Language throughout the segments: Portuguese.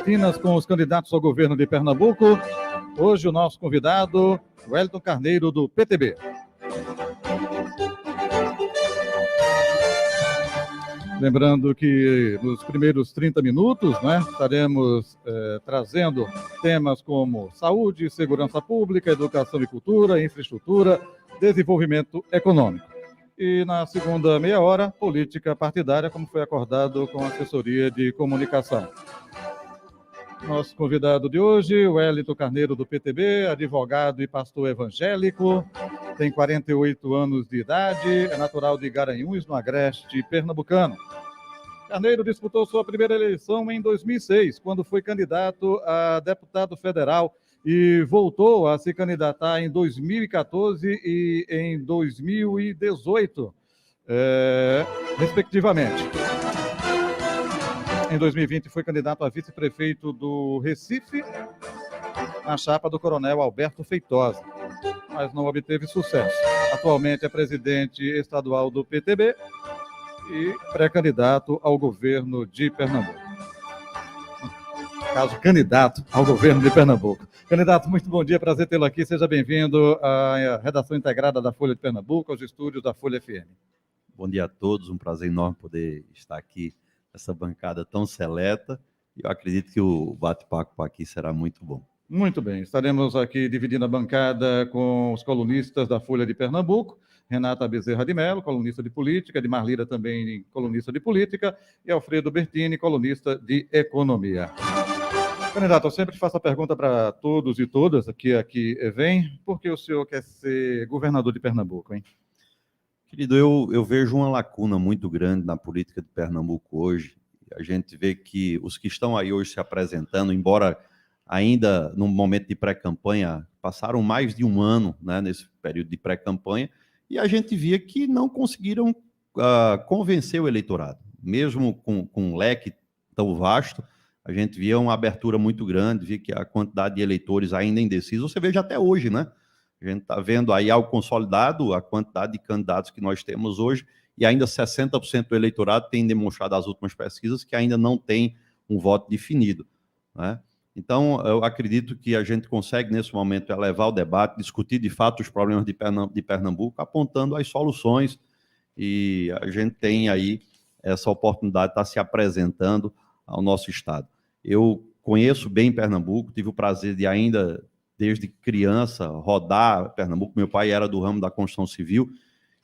sabatina com os candidatos ao governo de Pernambuco. Hoje o nosso convidado, Wellington Carneiro, do PTB. Lembrando que nos primeiros 30 minutos, estaremos trazendo temas como saúde, segurança pública, educação e cultura, infraestrutura, desenvolvimento econômico. E na segunda meia hora, política partidária, como foi acordado com a assessoria de comunicação. Nosso convidado de hoje, Wellington Carneiro, do PTB, advogado e pastor evangélico, tem 48 anos de idade, é natural de Garanhuns, no agreste pernambucano. Carneiro disputou sua primeira eleição em 2006, quando foi candidato a deputado federal e voltou a se candidatar em 2014 e em 2018, respectivamente. Em 2020 foi candidato a vice-prefeito do Recife, na chapa do coronel Alberto Feitosa, mas não obteve sucesso. Atualmente é presidente estadual do PTB e pré-candidato ao governo de Pernambuco. Caso candidato ao governo de Pernambuco. Candidato, muito bom dia, prazer tê-lo aqui. Seja bem-vindo à redação integrada da Folha de Pernambuco, aos estúdios da Folha FM. Bom dia a todos, um prazer enorme poder estar aqui nessa bancada tão seleta. Eu acredito que o bate-papo aqui será muito bom. Muito bem, estaremos aqui dividindo a bancada com os colunistas da Folha de Pernambuco, Renata Bezerra de Mello, colunista de política, Edmar Lira também colunista de política, e Alfredo Bertini, colunista de economia. Candidato, eu sempre faço a pergunta para todos e todas que aqui vêm, por que o senhor quer ser governador de Pernambuco, hein? Querido, eu vejo uma lacuna muito grande na política de Pernambuco hoje. A gente vê que os que estão aí hoje se apresentando, embora ainda no momento de pré-campanha, passaram mais de um ano, nesse período de pré-campanha, e a gente via que não conseguiram convencer o eleitorado. Mesmo com um leque tão vasto, a gente via uma abertura muito grande, via que a quantidade de eleitores ainda indecisos, você veja até hoje, A gente está vendo aí algo consolidado, a quantidade de candidatos que nós temos hoje, e ainda 60% do eleitorado tem demonstrado as últimas pesquisas que ainda não tem um voto definido, Então, eu acredito que a gente consegue, nesse momento, elevar o debate, discutir, de fato, os problemas de Pernambuco, apontando as soluções, e a gente tem aí essa oportunidade de estar se apresentando ao nosso Estado. Eu conheço bem Pernambuco, tive o prazer de ainda, desde criança, rodar Pernambuco. Meu pai era do ramo da construção civil,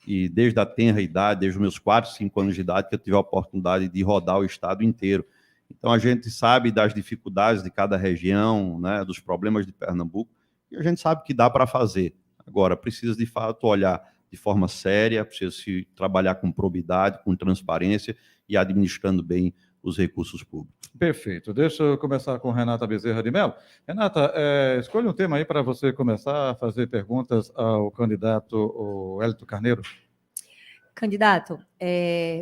e desde a tenra idade, desde os meus 4, 5 anos de idade, que eu tive a oportunidade de rodar o Estado inteiro. Então, a gente sabe das dificuldades de cada região, dos problemas de Pernambuco, e a gente sabe que dá para fazer. Agora, precisa, de fato, olhar de forma séria, precisa se trabalhar com probidade, com transparência e administrando bem os recursos públicos. Perfeito. Deixa eu começar com Renata Bezerra de Mello. Renata, escolha um tema aí para você começar a fazer perguntas ao candidato Wellington Carneiro. Candidato,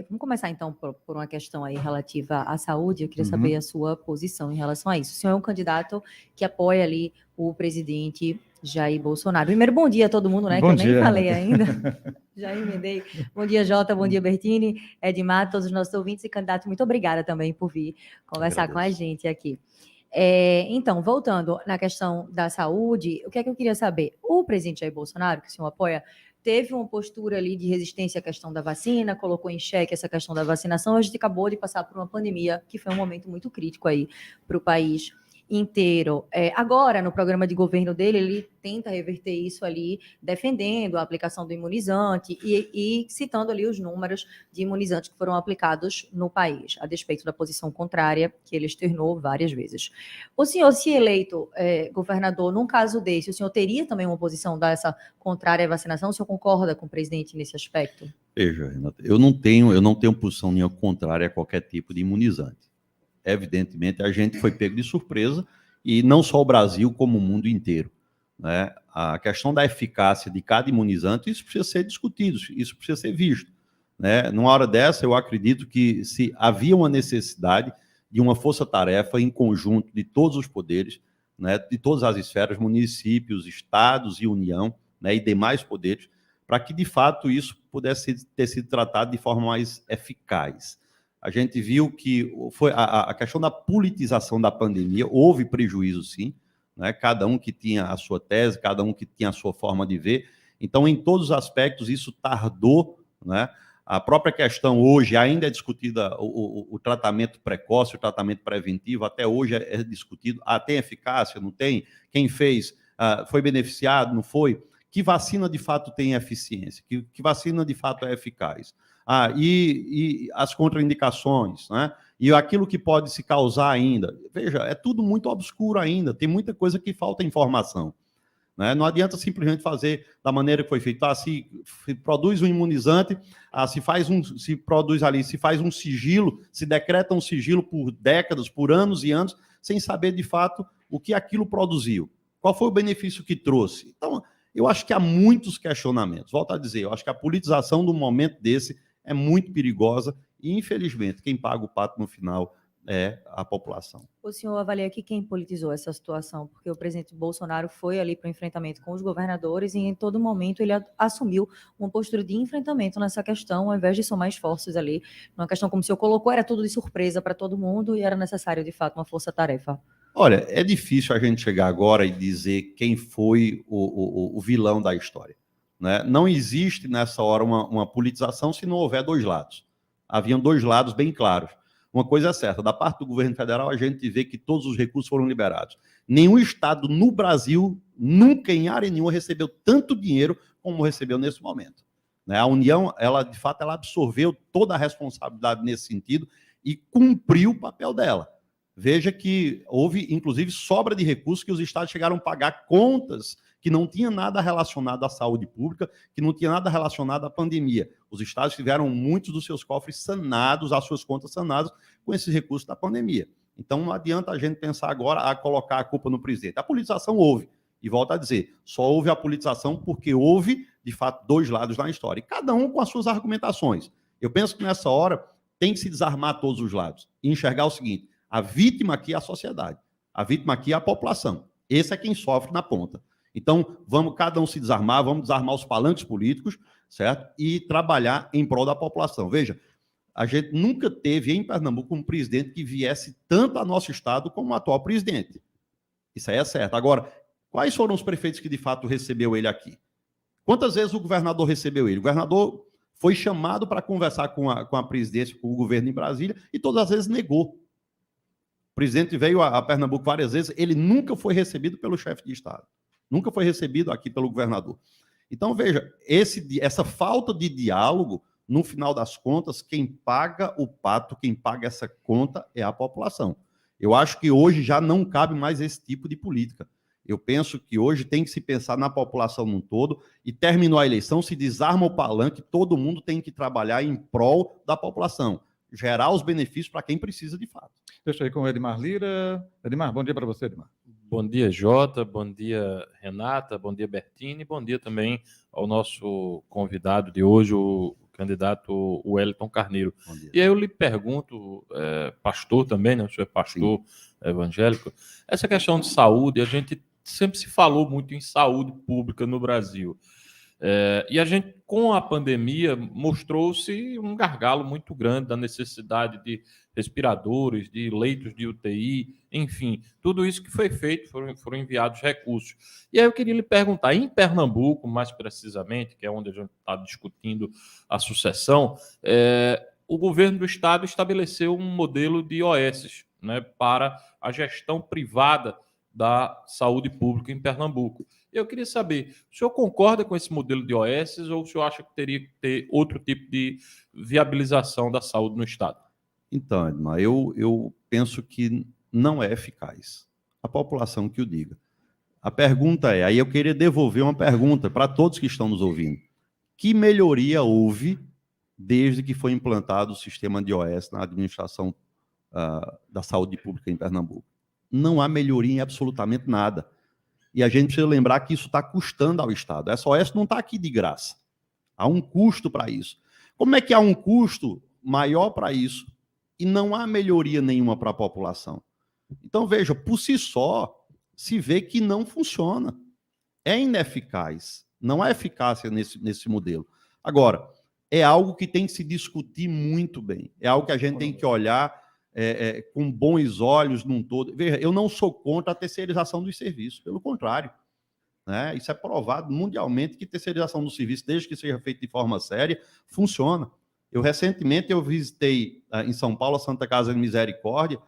vamos começar então por uma questão aí relativa à saúde. Eu queria saber a sua posição em relação a isso. O senhor é um candidato que apoia ali o presidente Jair Bolsonaro. Primeiro, bom dia a todo mundo, Bom que eu dia. nem falei ainda. Já emendei. Bom dia, Jota, bom dia, Bertini, Edmar, todos os nossos ouvintes e candidatos. Muito obrigada também por vir conversar com a gente aqui. Então, voltando na questão da saúde, o que é que eu queria saber? O presidente Jair Bolsonaro, que o senhor apoia, teve uma postura ali de resistência à questão da vacina, colocou em xeque essa questão da vacinação. A gente acabou de passar por uma pandemia, que foi um momento muito crítico aí para o país inteiro. Agora, no programa de governo dele, ele tenta reverter isso ali, defendendo a aplicação do imunizante e citando ali os números de imunizantes que foram aplicados no país, a despeito da posição contrária que ele externou várias vezes. O senhor, se eleito governador, num caso desse, o senhor teria também uma posição dessa contrária à vacinação? O senhor concorda com o presidente nesse aspecto? Veja, Renata, eu não tenho posição nenhuma contrária a qualquer tipo de imunizante. Evidentemente, a gente foi pego de surpresa, e não só o Brasil, como o mundo inteiro. A questão da eficácia de cada imunizante, isso precisa ser discutido, isso precisa ser visto. Numa hora dessa, eu acredito que se havia uma necessidade de uma força-tarefa em conjunto de todos os poderes, de todas as esferas, municípios, estados e União, e demais poderes, para que, de fato, isso pudesse ter sido tratado de forma mais eficaz. A gente viu que foi a questão da politização da pandemia, houve prejuízo, sim, né? Cada um que tinha a sua tese, cada um que tinha a sua forma de ver. Então, em todos os aspectos, isso tardou, né? A própria questão hoje ainda é discutida, o tratamento precoce, o tratamento preventivo, até hoje é discutido. Tem eficácia, não tem? Quem fez foi beneficiado, não foi? Que vacina de fato tem eficiência? Que vacina de fato é eficaz? E as contraindicações, né? E aquilo que pode se causar ainda. Veja, é tudo muito obscuro ainda, tem muita coisa que falta informação. Né? Não adianta simplesmente fazer da maneira que foi feito. Se produz um imunizante, se produz ali, se faz um sigilo, se decreta um sigilo por décadas, por anos e anos, sem saber de fato o que aquilo produziu. Qual foi o benefício que trouxe? Então, eu acho que há muitos questionamentos. Volto a dizer, eu acho que a politização do momento desse é muito perigosa e, infelizmente, quem paga o pato no final é a população. O senhor avalia aqui quem politizou essa situação, porque o presidente Bolsonaro foi ali para o enfrentamento com os governadores e em todo momento ele assumiu uma postura de enfrentamento nessa questão, ao invés de somar esforços ali, numa questão como o senhor colocou, era tudo de surpresa para todo mundo e era necessário, de fato, uma força-tarefa. Olha, é difícil a gente chegar agora e dizer quem foi o vilão da história. Né? Não existe nessa hora uma politização se não houver dois lados. Haviam dois lados bem claros. Uma coisa é certa, da parte do governo federal, a gente vê que todos os recursos foram liberados. Nenhum estado no Brasil, nunca em área nenhuma, recebeu tanto dinheiro como recebeu nesse momento. Né? A União, de fato, ela absorveu toda a responsabilidade nesse sentido e cumpriu o papel dela. Veja que houve, inclusive, sobra de recursos que os estados chegaram a pagar contas que não tinha nada relacionado à saúde pública, que não tinha nada relacionado à pandemia. Os estados tiveram muitos dos seus cofres sanados, as suas contas sanadas, com esses recursos da pandemia. Então, não adianta a gente pensar agora a colocar a culpa no presidente. A politização houve. E volto a dizer, só houve a politização porque houve, de fato, dois lados na história. E cada um com as suas argumentações. Eu penso que nessa hora tem que se desarmar todos os lados e enxergar o seguinte: a vítima aqui é a sociedade, a vítima aqui é a população. Esse é quem sofre na ponta. Então, vamos cada um se desarmar, vamos desarmar os palanques políticos, certo? E trabalhar em prol da população. Veja, a gente nunca teve em Pernambuco um presidente que viesse tanto a nosso estado como o atual presidente. Isso aí é certo. Agora, quais foram os prefeitos que de fato recebeu ele aqui? Quantas vezes o governador recebeu ele? O governador foi chamado para conversar com a presidência, com o governo em Brasília, e todas as vezes negou. O presidente veio a Pernambuco várias vezes, ele nunca foi recebido pelo chefe de Estado. Nunca foi recebido aqui pelo governador. Então, veja, essa falta de diálogo, no final das contas, quem paga o pato, quem paga essa conta é a população. Eu acho que hoje já não cabe mais esse tipo de política. Eu penso que hoje tem que se pensar na população num todo e terminou a eleição, se desarma o palanque, todo mundo tem que trabalhar em prol da população, gerar os benefícios para quem precisa de fato. Deixa eu ir com o Edmar Lira. Edmar, bom dia para você, Edmar. Bom dia, Jota, bom dia, Renata, bom dia, Bertini, bom dia também ao nosso convidado de hoje, o candidato Wellington Carneiro. E aí eu lhe pergunto, pastor também, né? O senhor é pastor evangélico, essa questão de saúde, a gente sempre se falou muito em saúde pública no Brasil. E a gente, com a pandemia, mostrou-se um gargalo muito grande da necessidade de respiradores, de leitos de UTI, enfim, tudo isso que foi feito, foram enviados recursos. E aí eu queria lhe perguntar, em Pernambuco, mais precisamente, que é onde a gente está discutindo a sucessão, o governo do estado estabeleceu um modelo de OS, né, para a gestão privada da saúde pública em Pernambuco. Eu queria saber, o senhor concorda com esse modelo de OS ou o senhor acha que teria que ter outro tipo de viabilização da saúde no estado? Então, Edmar, eu penso que não é eficaz. A população que o diga. A pergunta é, aí eu queria devolver uma pergunta para todos que estão nos ouvindo. Que melhoria houve desde que foi implantado o sistema de OS na administração da saúde pública em Pernambuco? Não há melhoria em absolutamente nada. E a gente precisa lembrar que isso está custando ao Estado. Essa OS não está aqui de graça. Há um custo para isso. Como é que há um custo maior para isso e não há melhoria nenhuma para a população? Então, veja, por si só, se vê que não funciona. É ineficaz. Não há eficácia nesse modelo. Agora, é algo que tem que se discutir muito bem. É algo que a gente tem que olhar com bons olhos num todo. Veja, eu não sou contra a terceirização dos serviços, pelo contrário. Né? Isso é provado mundialmente que terceirização do serviço, desde que seja feita de forma séria, funciona. Recentemente eu visitei em São Paulo a Santa Casa de Misericórdia,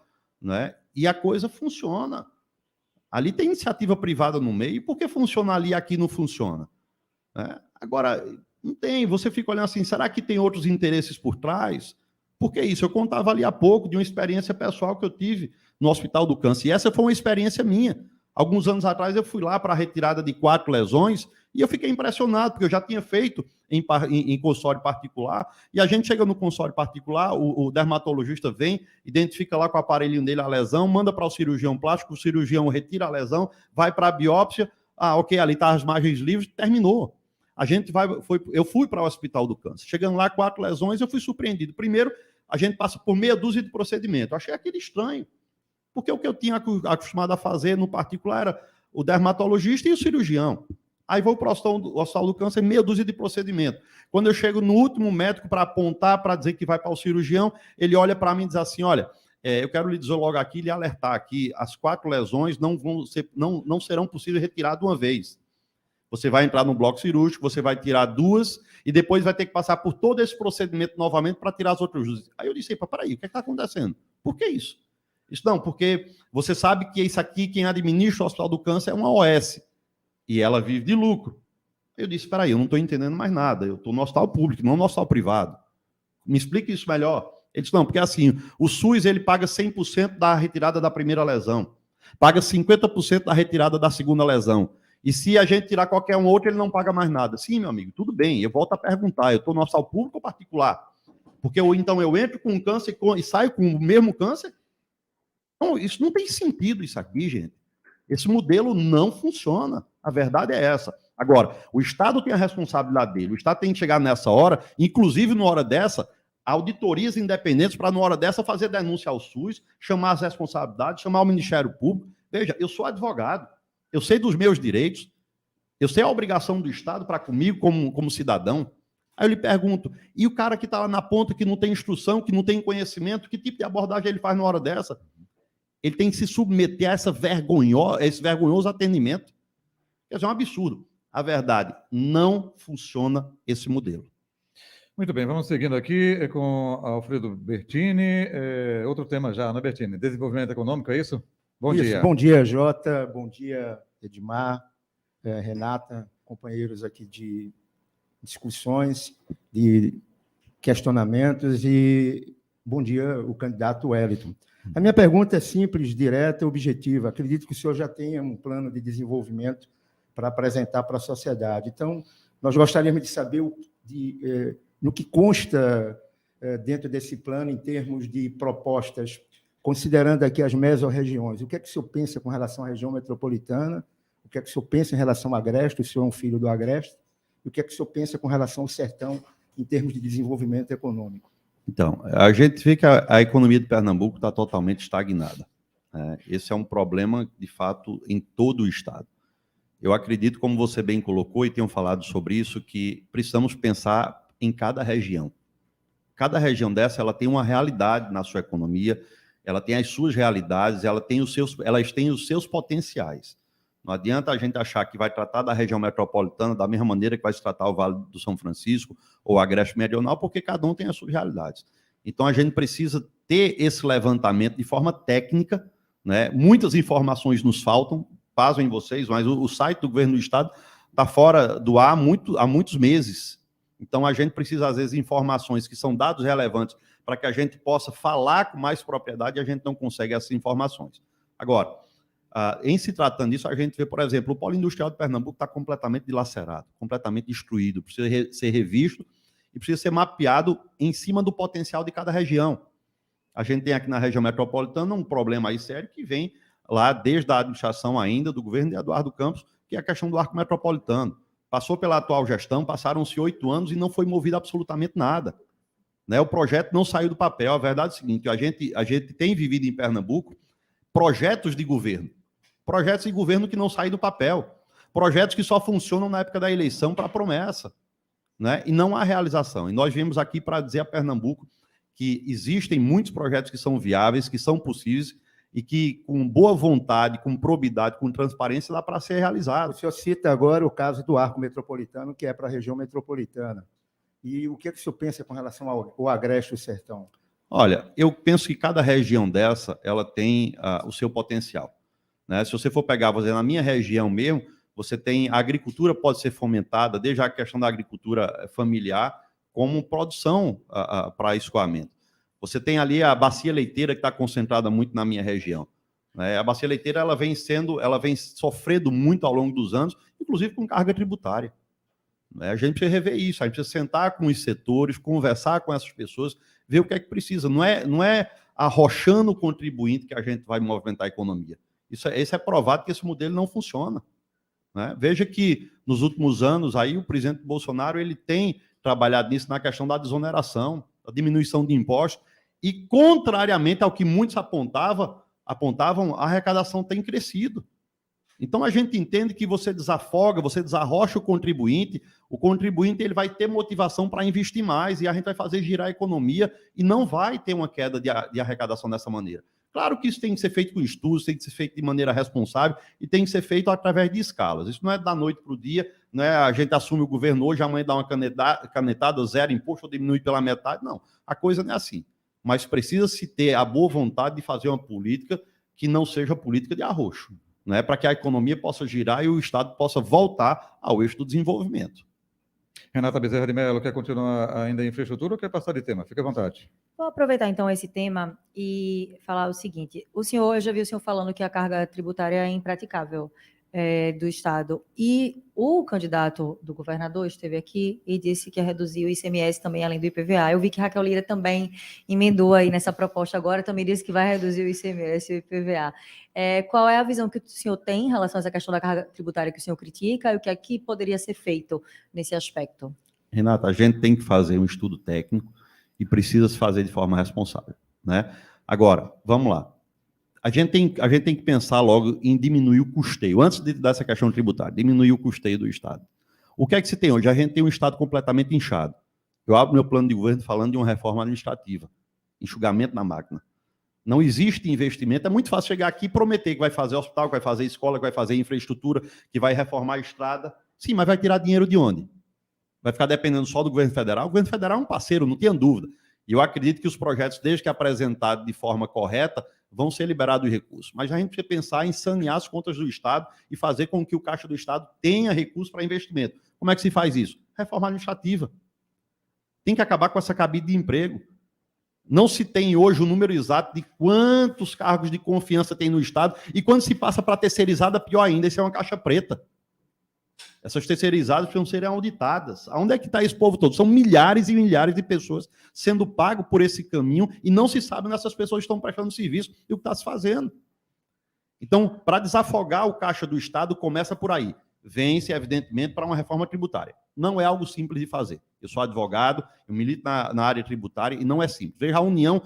né? E a coisa funciona. Ali tem iniciativa privada no meio, por que funciona ali e aqui não funciona? Né? Agora, não tem, você fica olhando assim, será que tem outros interesses por trás? Por que isso? Eu contava ali há pouco de uma experiência pessoal que eu tive no Hospital do Câncer, e essa foi uma experiência minha. Alguns anos atrás eu fui lá para a retirada de 4 lesões e eu fiquei impressionado, porque eu já tinha feito em consultório particular, e a gente chega no consultório particular, o dermatologista vem, identifica lá com o aparelhinho dele a lesão, manda para o cirurgião plástico, o cirurgião retira a lesão, vai para a biópsia, ok, ali está as margens livres, terminou. Eu fui para o Hospital do Câncer. Chegando lá, 4 lesões, eu fui surpreendido. Primeiro, a gente passa por meia dúzia de procedimentos. Eu achei aquilo estranho, porque o que eu tinha acostumado a fazer no particular era o dermatologista e o cirurgião. Aí vou para o Hospital do Câncer, meia dúzia de procedimentos. Quando eu chego no último médico para apontar, para dizer que vai para o cirurgião, ele olha para mim e diz assim, olha, eu quero lhe dizer logo aqui, lhe alertar aqui, as 4 lesões não serão possíveis retirar de uma vez. Você vai entrar no bloco cirúrgico, você vai tirar 2 e depois vai ter que passar por todo esse procedimento novamente para tirar as outras 2. Aí eu disse, peraí, o que está acontecendo? Por que isso? Isso não, porque você sabe que isso aqui, quem administra o Hospital do Câncer é uma OS, e ela vive de lucro. Eu disse, peraí, eu não estou entendendo mais nada, eu estou no hospital público, não no hospital privado. Me explique isso melhor. Ele disse, não, porque assim, o SUS ele paga 100% da retirada da primeira lesão, paga 50% da retirada da segunda lesão, e se a gente tirar qualquer um outro, ele não paga mais nada. Sim, meu amigo, tudo bem, eu volto a perguntar, eu estou no hospital público ou particular? Porque então eu entro com um câncer e saio com o mesmo câncer? Não, isso não tem sentido, isso aqui, gente. Esse modelo não funciona. A verdade é essa. Agora, o Estado tem a responsabilidade dele. O Estado tem que chegar nessa hora, inclusive na hora dessa, auditorias independentes para, na hora dessa, fazer denúncia ao SUS, chamar as responsabilidades, chamar o Ministério Público. Veja, eu sou advogado, eu sei dos meus direitos, eu sei a obrigação do Estado para comigo como cidadão. Aí eu lhe pergunto, e o cara que está lá na ponta, que não tem instrução, que não tem conhecimento, que tipo de abordagem ele faz na hora dessa? Ele tem que se submeter a esse vergonhoso atendimento. Quer dizer, é um absurdo. A verdade, não funciona esse modelo. Muito bem, vamos seguindo aqui com Alfredo Bertini. Outro tema já, né, Bertini? Desenvolvimento econômico, é isso? Bom dia. Bom dia, Jota. Bom dia, Edmar, Renata, companheiros aqui de discussões, de questionamentos, e bom dia, o candidato Wellington. A minha pergunta é simples, direta e objetiva. Acredito que o senhor já tenha um plano de desenvolvimento para apresentar para a sociedade. Então, nós gostaríamos de saber no que consta dentro desse plano, em termos de propostas, considerando aqui as mesorregiões. O que é que o senhor pensa com relação à região metropolitana? O que é que o senhor pensa em relação ao Agreste? O senhor é um filho do Agreste. E o que é que o senhor pensa com relação ao Sertão, em termos de desenvolvimento econômico? Então, a gente vê que a economia de Pernambuco está totalmente estagnada. Esse é um problema, de fato, em todo o estado. Eu acredito, como você bem colocou e tenham falado sobre isso, que precisamos pensar em cada região. Cada região dessa, ela tem uma realidade na sua economia, ela tem as suas realidades, elas têm os seus potenciais. Não adianta a gente achar que vai tratar da região metropolitana da mesma maneira que vai se tratar o Vale do São Francisco ou o Agreste Meridional, porque cada um tem as suas realidades. Então, a gente precisa ter esse levantamento de forma técnica, né? Muitas informações nos faltam, pasmem vocês, mas o site do governo do estado está fora do ar há muitos meses. Então, a gente precisa, às vezes, de informações que são dados relevantes para que a gente possa falar com mais propriedade, e a gente não consegue essas informações. Agora, em se tratando disso, a gente vê, por exemplo, o polo industrial de Pernambuco está completamente dilacerado, completamente destruído, precisa ser revisto e precisa ser mapeado em cima do potencial de cada região. A gente tem aqui na região metropolitana um problema aí sério que vem lá desde a administração ainda do governo de Eduardo Campos, que é a questão do arco metropolitano. Passou pela atual gestão, passaram-se 8 anos e não foi movido absolutamente nada. O projeto não saiu do papel. A verdade é a seguinte, a gente tem vivido em Pernambuco projetos de governo que não saem do papel, projetos que só funcionam na época da eleição para promessa. né? E não há realização. E nós viemos aqui para dizer a Pernambuco que existem muitos projetos que são viáveis, que são possíveis e que, com boa vontade, com probidade, com transparência, dá para ser realizado. O senhor cita agora o caso do arco metropolitano, que é para a região metropolitana. E o que o senhor pensa com relação ao Agreste do Sertão? Olha, eu penso que cada região dessa, ela tem o seu potencial, né? Se você for pegar, vou dizer, na minha região mesmo, você tem, a agricultura pode ser fomentada, desde a questão da agricultura familiar, como produção para escoamento. Você tem ali a bacia leiteira, que está concentrada muito na minha região, né? A bacia leiteira, ela vem sofrendo muito ao longo dos anos, inclusive com carga tributária. A gente precisa rever isso, a gente precisa sentar com os setores, conversar com essas pessoas, ver o que é que precisa. Não é arrochando o contribuinte que a gente vai movimentar a economia. Isso é provado que esse modelo não funciona, né? Veja que, nos últimos anos, aí o presidente Bolsonaro ele tem trabalhado nisso na questão da desoneração, da diminuição de impostos, e, contrariamente ao que muitos apontavam, a arrecadação tem crescido. Então, a gente entende que você desafoga, você desarrocha o contribuinte ele vai ter motivação para investir mais, e a gente vai fazer girar a economia, e não vai ter uma queda de arrecadação dessa maneira. Claro que isso tem que ser feito com estudos, tem que ser feito de maneira responsável, e tem que ser feito através de escalas. Isso não é da noite para o dia, não é a gente assume o governo hoje, amanhã dá uma canetada, zero imposto, ou diminui pela metade. Não, a coisa não é assim. Mas precisa-se ter a boa vontade de fazer uma política que não seja política de arroxo, né, para que a economia possa girar e o Estado possa voltar ao eixo do desenvolvimento. Renata Bezerra de Mello, quer continuar ainda em infraestrutura ou quer passar de tema? Fique à vontade. Vou aproveitar, então, esse tema e falar o seguinte. Eu já vi o senhor falando que a carga tributária é impraticável do Estado. E o candidato do governador esteve aqui e disse que ia reduzir o ICMS também, além do IPVA. Eu vi que Raquel Lira também emendou aí nessa proposta agora, também disse que vai reduzir o ICMS e o IPVA. Qual é a visão que o senhor tem em relação a essa questão da carga tributária que o senhor critica e o que aqui poderia ser feito nesse aspecto? Renata, a gente tem que fazer um estudo técnico e precisa se fazer de forma responsável, né? Agora, vamos lá. A gente tem que pensar logo em diminuir o custeio, antes dessa questão tributária, diminuir o custeio do Estado. O que é que se tem hoje? A gente tem um Estado completamente inchado. Eu abro meu plano de governo falando de uma reforma administrativa, enxugamento na máquina. Não existe investimento, é muito fácil chegar aqui e prometer que vai fazer hospital, que vai fazer escola, que vai fazer infraestrutura, que vai reformar a estrada. Sim, mas vai tirar dinheiro de onde? Vai ficar dependendo só do governo federal? O governo federal é um parceiro, não tenha dúvida. E eu acredito que os projetos, desde que apresentados de forma correta, vão ser liberados os recursos. Mas a gente precisa pensar em sanear as contas do Estado e fazer com que o Caixa do Estado tenha recursos para investimento. Como é que se faz isso? Reforma administrativa. Tem que acabar com essa cabide de emprego. Não se tem hoje o número exato de quantos cargos de confiança tem no Estado, e quando se passa para terceirizada, pior ainda, isso é uma caixa preta. Essas terceirizadas precisam ser auditadas. Aonde é que está esse povo todo? São milhares e milhares de pessoas sendo pagos por esse caminho e não se sabe onde essas pessoas estão prestando serviço e o que está se fazendo. Então, para desafogar o caixa do Estado, começa por aí. Vence, evidentemente, para uma reforma tributária. Não é algo simples de fazer. Eu sou advogado, eu milito na área tributária e não é simples. Veja a União,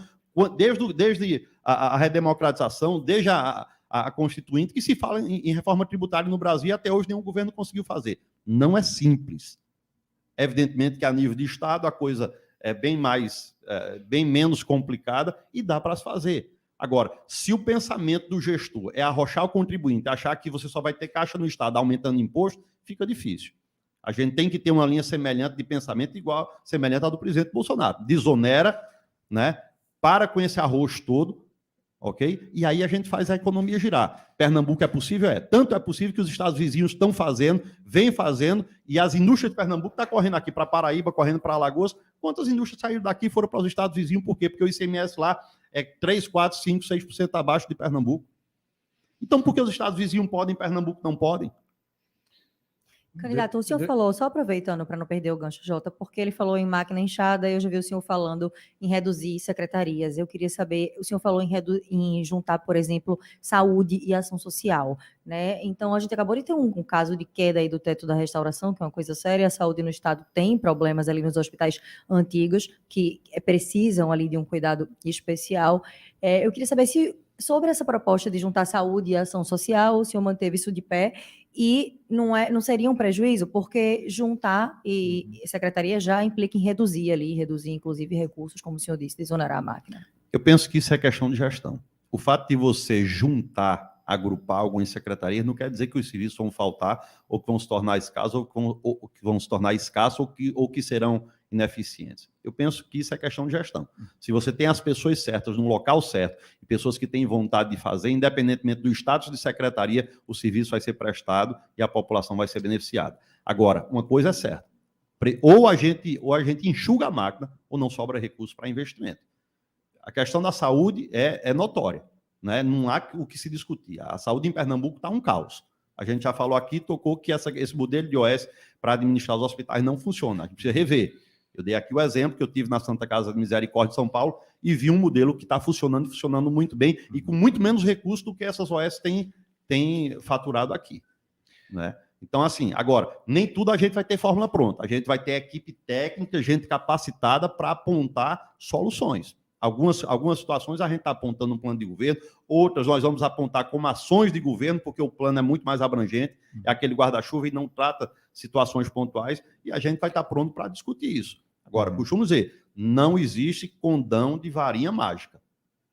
desde a redemocratização, desde a Constituinte, que se fala em reforma tributária no Brasil e até hoje nenhum governo conseguiu fazer. Não é simples. Evidentemente que a nível de Estado a coisa é bem menos complicada e dá para se fazer. Agora, se o pensamento do gestor é arrochar o contribuinte, achar que você só vai ter caixa no Estado aumentando imposto, fica difícil. A gente tem que ter uma linha semelhante de pensamento semelhante à do presidente Bolsonaro. Desonera, né? Para com esse arroxo todo, ok? E aí a gente faz a economia girar. Pernambuco é possível? É. Tanto é possível que os estados vizinhos estão fazendo, vêm fazendo, e as indústrias de Pernambuco estão correndo aqui para Paraíba, correndo para Alagoas. Quantas indústrias saíram daqui e foram para os estados vizinhos? Por quê? Porque o ICMS lá é 3, 4, 5, 6% abaixo de Pernambuco. Então, por que os estados vizinhos podem e Pernambuco não podem? Candidato, o senhor falou, só aproveitando para não perder o gancho, Jota, porque ele falou em máquina inchada, eu já vi o senhor falando em reduzir secretarias. Eu queria saber, o senhor falou em juntar, por exemplo, saúde e ação social, né? Então, a gente acabou de ter um caso de queda aí do teto da restauração, que é uma coisa séria. A saúde no estado tem problemas ali nos hospitais antigos, que precisam ali de um cuidado especial. Eu queria saber se sobre essa proposta de juntar saúde e ação social, o senhor manteve isso de pé e não seria um prejuízo, porque juntar e secretaria já implica em reduzir inclusive recursos, como o senhor disse, desonerar a máquina. Eu penso que isso é questão de gestão. O fato de você juntar, agrupar algumas secretarias, não quer dizer que os serviços vão faltar, ou que vão se tornar escassos, ou que vão se tornar escassos, ou que serão ineficientes. Eu penso que isso é questão de gestão. Se você tem as pessoas certas no local certo, e pessoas que têm vontade de fazer, independentemente do status de secretaria, o serviço vai ser prestado e a população vai ser beneficiada. Agora, uma coisa é certa, ou a gente enxuga a máquina, ou não sobra recurso para investimento. A questão da saúde é notória, né? Não há o que se discutir. A saúde em Pernambuco está um caos. A gente já falou aqui, tocou que esse modelo de OS para administrar os hospitais não funciona. A gente precisa rever. Eu dei aqui o exemplo que eu tive na Santa Casa de Misericórdia de São Paulo e vi um modelo que está funcionando muito bem e com muito menos recursos do que essas OS têm faturado aqui, né? Então, assim, agora, nem tudo a gente vai ter fórmula pronta. A gente vai ter equipe técnica, gente capacitada para apontar soluções. Algumas situações a gente está apontando um plano de governo, outras nós vamos apontar como ações de governo, porque o plano é muito mais abrangente, é aquele guarda-chuva e não trata situações pontuais, e a gente vai estar pronto para discutir isso. Agora, costumo dizer, não existe condão de varinha mágica,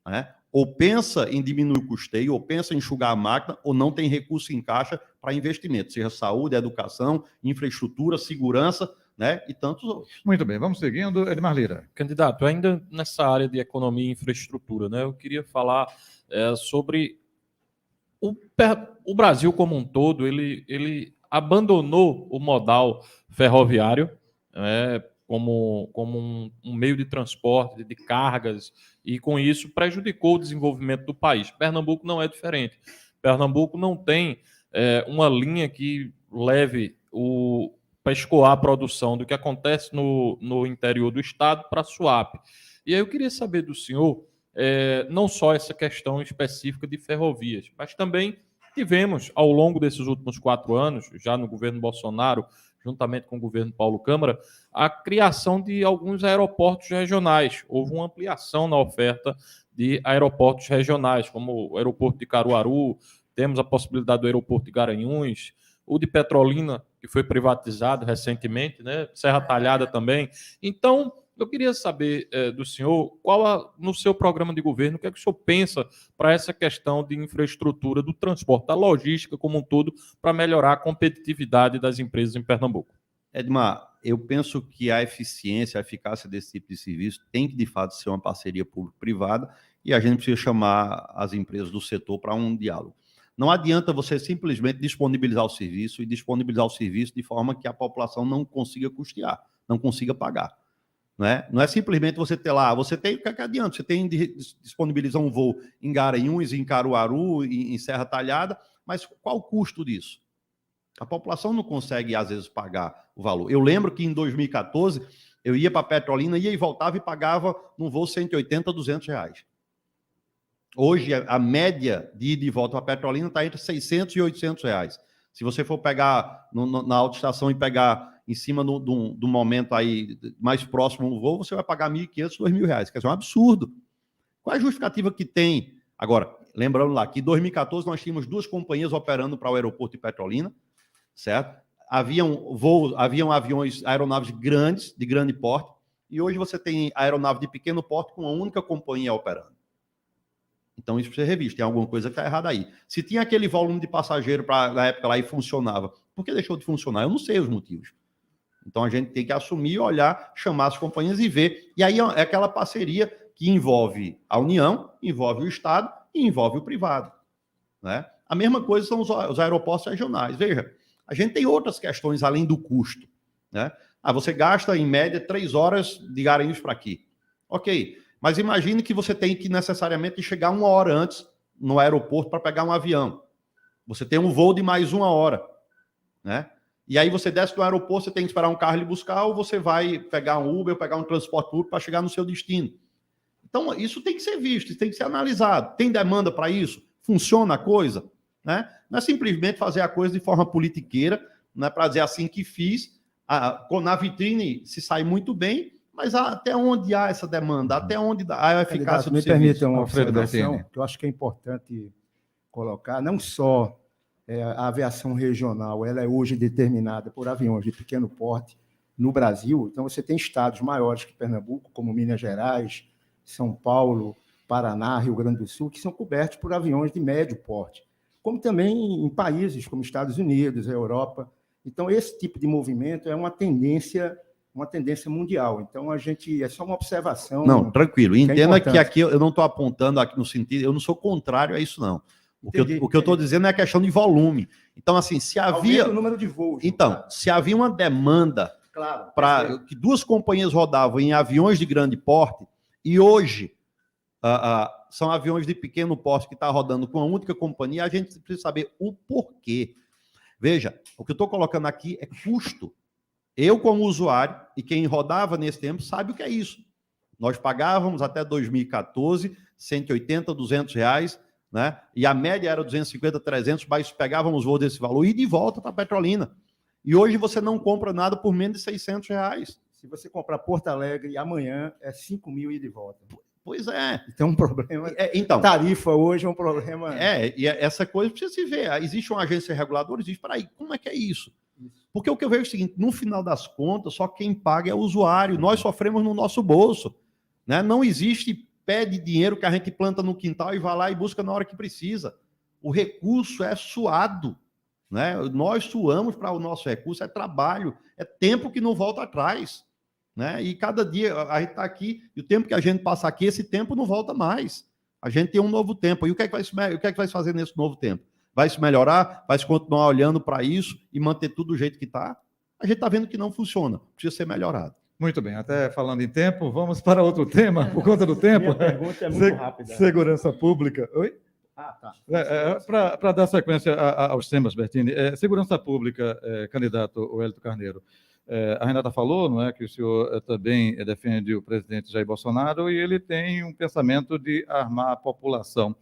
né? Ou pensa em diminuir o custeio, ou pensa em enxugar a máquina, ou não tem recurso em caixa para investimento, seja saúde, educação, infraestrutura, segurança, né, e tantos outros. Muito bem, vamos seguindo. Edmar Lira. Candidato, ainda nessa área de economia e infraestrutura, né, eu queria falar sobre o Brasil como um todo. Ele abandonou o modal ferroviário, como um meio de transporte de cargas, e com isso prejudicou o desenvolvimento do país. Pernambuco não é diferente. Pernambuco não tem uma linha que leve para escoar a produção do que acontece no interior do estado para a Suape. E aí eu queria saber do senhor, não só essa questão específica de ferrovias, mas também tivemos, ao longo desses últimos 4 anos, já no governo Bolsonaro, juntamente com o governo Paulo Câmara, a criação de alguns aeroportos regionais. Houve uma ampliação na oferta de aeroportos regionais, como o aeroporto de Caruaru, temos a possibilidade do aeroporto de Garanhuns, o de Petrolina, que foi privatizado recentemente, né? Serra Talhada também. Então, eu queria saber do senhor, no seu programa de governo, o que é que o senhor pensa para essa questão de infraestrutura do transporte, da logística como um todo, para melhorar a competitividade das empresas em Pernambuco? Edmar, eu penso que a eficiência, a eficácia desse tipo de serviço tem que, de fato, ser uma parceria público-privada, e a gente precisa chamar as empresas do setor para um diálogo. Não adianta você simplesmente disponibilizar o serviço de forma que a população não consiga custear, não consiga pagar. Não é simplesmente você ter lá, o que adianta? Você tem de disponibilizar um voo em Garanhuns, em Caruaru, em Serra Talhada, mas qual o custo disso? A população não consegue, às vezes, pagar o valor. Eu lembro que em 2014, eu ia para Petrolina, ia e voltava e pagava num voo 180, 200 reais. Hoje, a média de ida e volta para Petrolina está entre 600 e 800 reais. Se você for pegar na autoestação e pegar em cima do momento aí mais próximo do voo, você vai pagar 1.500, 2.000 reais. Quer dizer, é um absurdo. Qual é a justificativa que tem? Agora, lembrando lá que em 2014 nós tínhamos 2 companhias operando para o aeroporto de Petrolina, certo? Haviam aviões, aeronaves grandes, de grande porte, e hoje você tem aeronave de pequeno porte com uma única companhia operando. Então, isso precisa ser revisto. Tem alguma coisa que está errada aí. Se tinha aquele volume de passageiro na época lá e funcionava, por que deixou de funcionar? Eu não sei os motivos. Então, a gente tem que assumir, olhar, chamar as companhias e ver. E aí é aquela parceria que envolve a União, envolve o Estado e envolve o privado, né? A mesma coisa são os aeroportos regionais. Veja, a gente tem outras questões além do custo, né? Você gasta, em média, 3 horas de Garanhuns para aqui. Ok. Mas imagine que você tem que necessariamente chegar 1 hora antes no aeroporto para pegar um avião. Você tem um voo de mais 1 hora, né? E aí você desce do aeroporto, você tem que esperar um carro lhe buscar, ou você vai pegar um Uber, ou pegar um transporte público para chegar no seu destino. Então, isso tem que ser visto, isso tem que ser analisado. Tem demanda para isso? Funciona a coisa? Né? Não é simplesmente fazer a coisa de forma politiqueira, não é para dizer assim que fiz. Na vitrine se sai muito bem, Mas até onde há essa demanda? Até onde há a eficácia do Me serviço? permita uma Alfredo observação Bertini. que eu acho que é importante colocar, não só a aviação regional, ela é hoje determinada por aviões de pequeno porte no Brasil, então você tem estados maiores que Pernambuco, como Minas Gerais, São Paulo, Paraná, Rio Grande do Sul, que são cobertos por aviões de médio porte, como também em países como Estados Unidos, a Europa. Então, esse tipo de movimento é uma tendência mundial. Então, é só uma observação. Não, tranquilo. Entenda que importante. aqui eu não estou apontando aqui no sentido, eu não sou contrário a isso, não. O que eu estou dizendo é a questão de volume. Então, assim, se havia. Aumenta o número de voos. Então, claro. se havia uma demanda Claro, para que 2 companhias rodavam em aviões de grande porte, e hoje são aviões de pequeno porte que estão rodando com uma única companhia, a gente precisa saber o porquê. Veja, o que eu estou colocando aqui é custo. Eu, como usuário, e quem rodava nesse tempo, sabe o que é isso. Nós pagávamos até 2014 180, R$200, né? E a média era 250, 300, mas pegávamos voos desse valor e de volta para Petrolina. E hoje você não compra nada por menos de R$600. Se você comprar Porto Alegre amanhã, é 5 mil e de volta. Pois é. Então, um problema. Então, Tarifa hoje é um problema. e essa coisa precisa se ver. Existe uma agência reguladora, existe. Peraí, como é que é isso? Porque o que eu vejo é o seguinte: no final das contas, só quem paga é o usuário. Nós sofremos no nosso bolso. Né? Não existe pé de dinheiro que a gente planta no quintal e vai lá e busca na hora que precisa. O recurso é suado. Né? Nós suamos para o nosso recurso, é trabalho, é tempo que não volta atrás. Né? E cada dia a gente está aqui, e o tempo que a gente passa aqui, esse tempo não volta mais. A gente tem um novo tempo. E o que é que vai se fazer nesse novo tempo? Vai se melhorar? Vai se continuar olhando para isso e manter tudo do jeito que está? A gente está vendo que não funciona, precisa ser melhorado. Muito bem, até falando em tempo, vamos para outro tema, por conta do tempo. Minha pergunta é muito rápida. Segurança pública. Oi? Tá. Para dar sequência aos temas, Bertini, segurança pública, candidato Wellington Carneiro. A Renata falou, não é, que o senhor também defende o presidente Jair Bolsonaro e ele tem um pensamento de armar a população.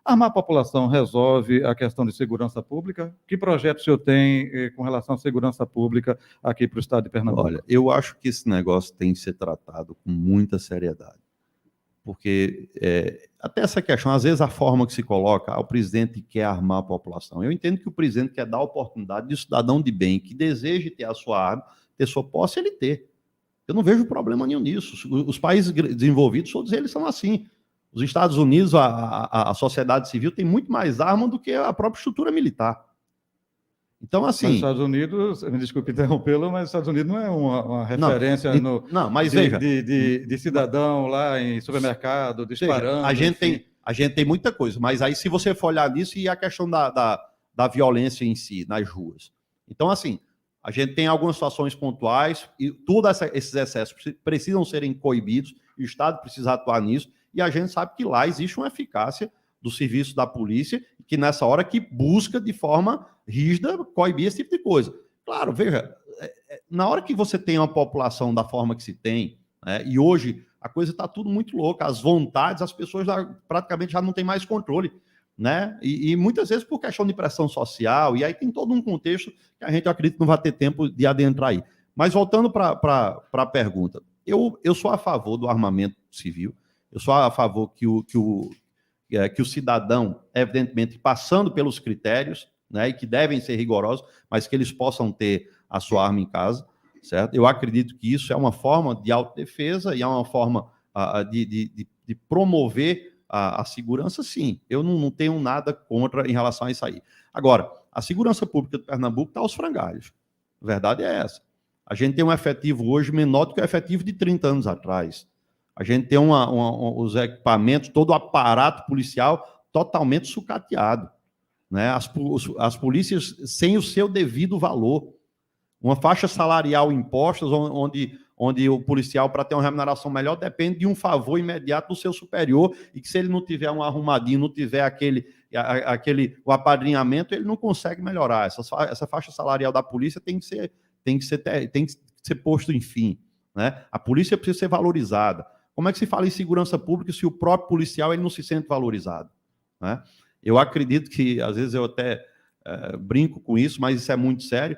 Armar a população resolve a questão de segurança pública? Que projeto o senhor tem com relação à segurança pública aqui para o estado de Pernambuco? Olha, eu acho que esse negócio tem que ser tratado com muita seriedade. Porque até essa questão, às vezes a forma que se coloca, o presidente quer armar a população. Eu entendo que o presidente quer dar a oportunidade de cidadão de bem que deseje ter a sua arma, ter sua posse, ele ter. Eu não vejo problema nenhum nisso. Os países desenvolvidos, todos eles são assim. Os Estados Unidos, a sociedade civil tem muito mais arma do que a própria estrutura militar. Então, assim... Mas os Estados Unidos, me desculpe interrompê-lo, mas os Estados Unidos não é uma referência veja, de cidadão lá em supermercado, disparando. Veja, a gente tem muita coisa, mas aí se você for olhar nisso, e a questão da violência em si, nas ruas. Então, assim, a gente tem algumas situações pontuais e todos esses excessos precisam serem coibidos, e o Estado precisa atuar nisso, e a gente sabe que lá existe uma eficácia do serviço da polícia, que nessa hora que busca de forma rígida coibir esse tipo de coisa. Claro, veja, na hora que você tem uma população da forma que se tem, né, e hoje a coisa está tudo muito louca, as vontades, as pessoas praticamente já não têm mais controle, né? E muitas vezes por questão de pressão social, e aí tem todo um contexto que a gente, eu acredito, não vai ter tempo de adentrar aí. Mas voltando para a pergunta, eu sou a favor do armamento civil, eu sou a favor que o cidadão, evidentemente, passando pelos critérios, né, e que devem ser rigorosos, mas que eles possam ter a sua arma em casa, certo? Eu acredito que isso é uma forma de autodefesa e é uma forma de promover a segurança, sim. Eu não tenho nada contra em relação a isso aí. Agora, a segurança pública de Pernambuco está aos frangalhos. A verdade é essa. A gente tem um efetivo hoje menor do que o efetivo de 30 anos atrás. A gente tem os equipamentos, todo o aparato policial totalmente sucateado. Né? As polícias sem o seu devido valor. Uma faixa salarial imposta, onde o policial, para ter uma remuneração melhor, depende de um favor imediato do seu superior, e que se ele não tiver um arrumadinho, não tiver o apadrinhamento, ele não consegue melhorar. Essa faixa salarial da polícia tem que ser posto em fim. Né? A polícia precisa ser valorizada. Como é que se fala em segurança pública se o próprio policial ele não se sente valorizado? Né? Eu acredito que, às vezes eu até brinco com isso, mas isso é muito sério.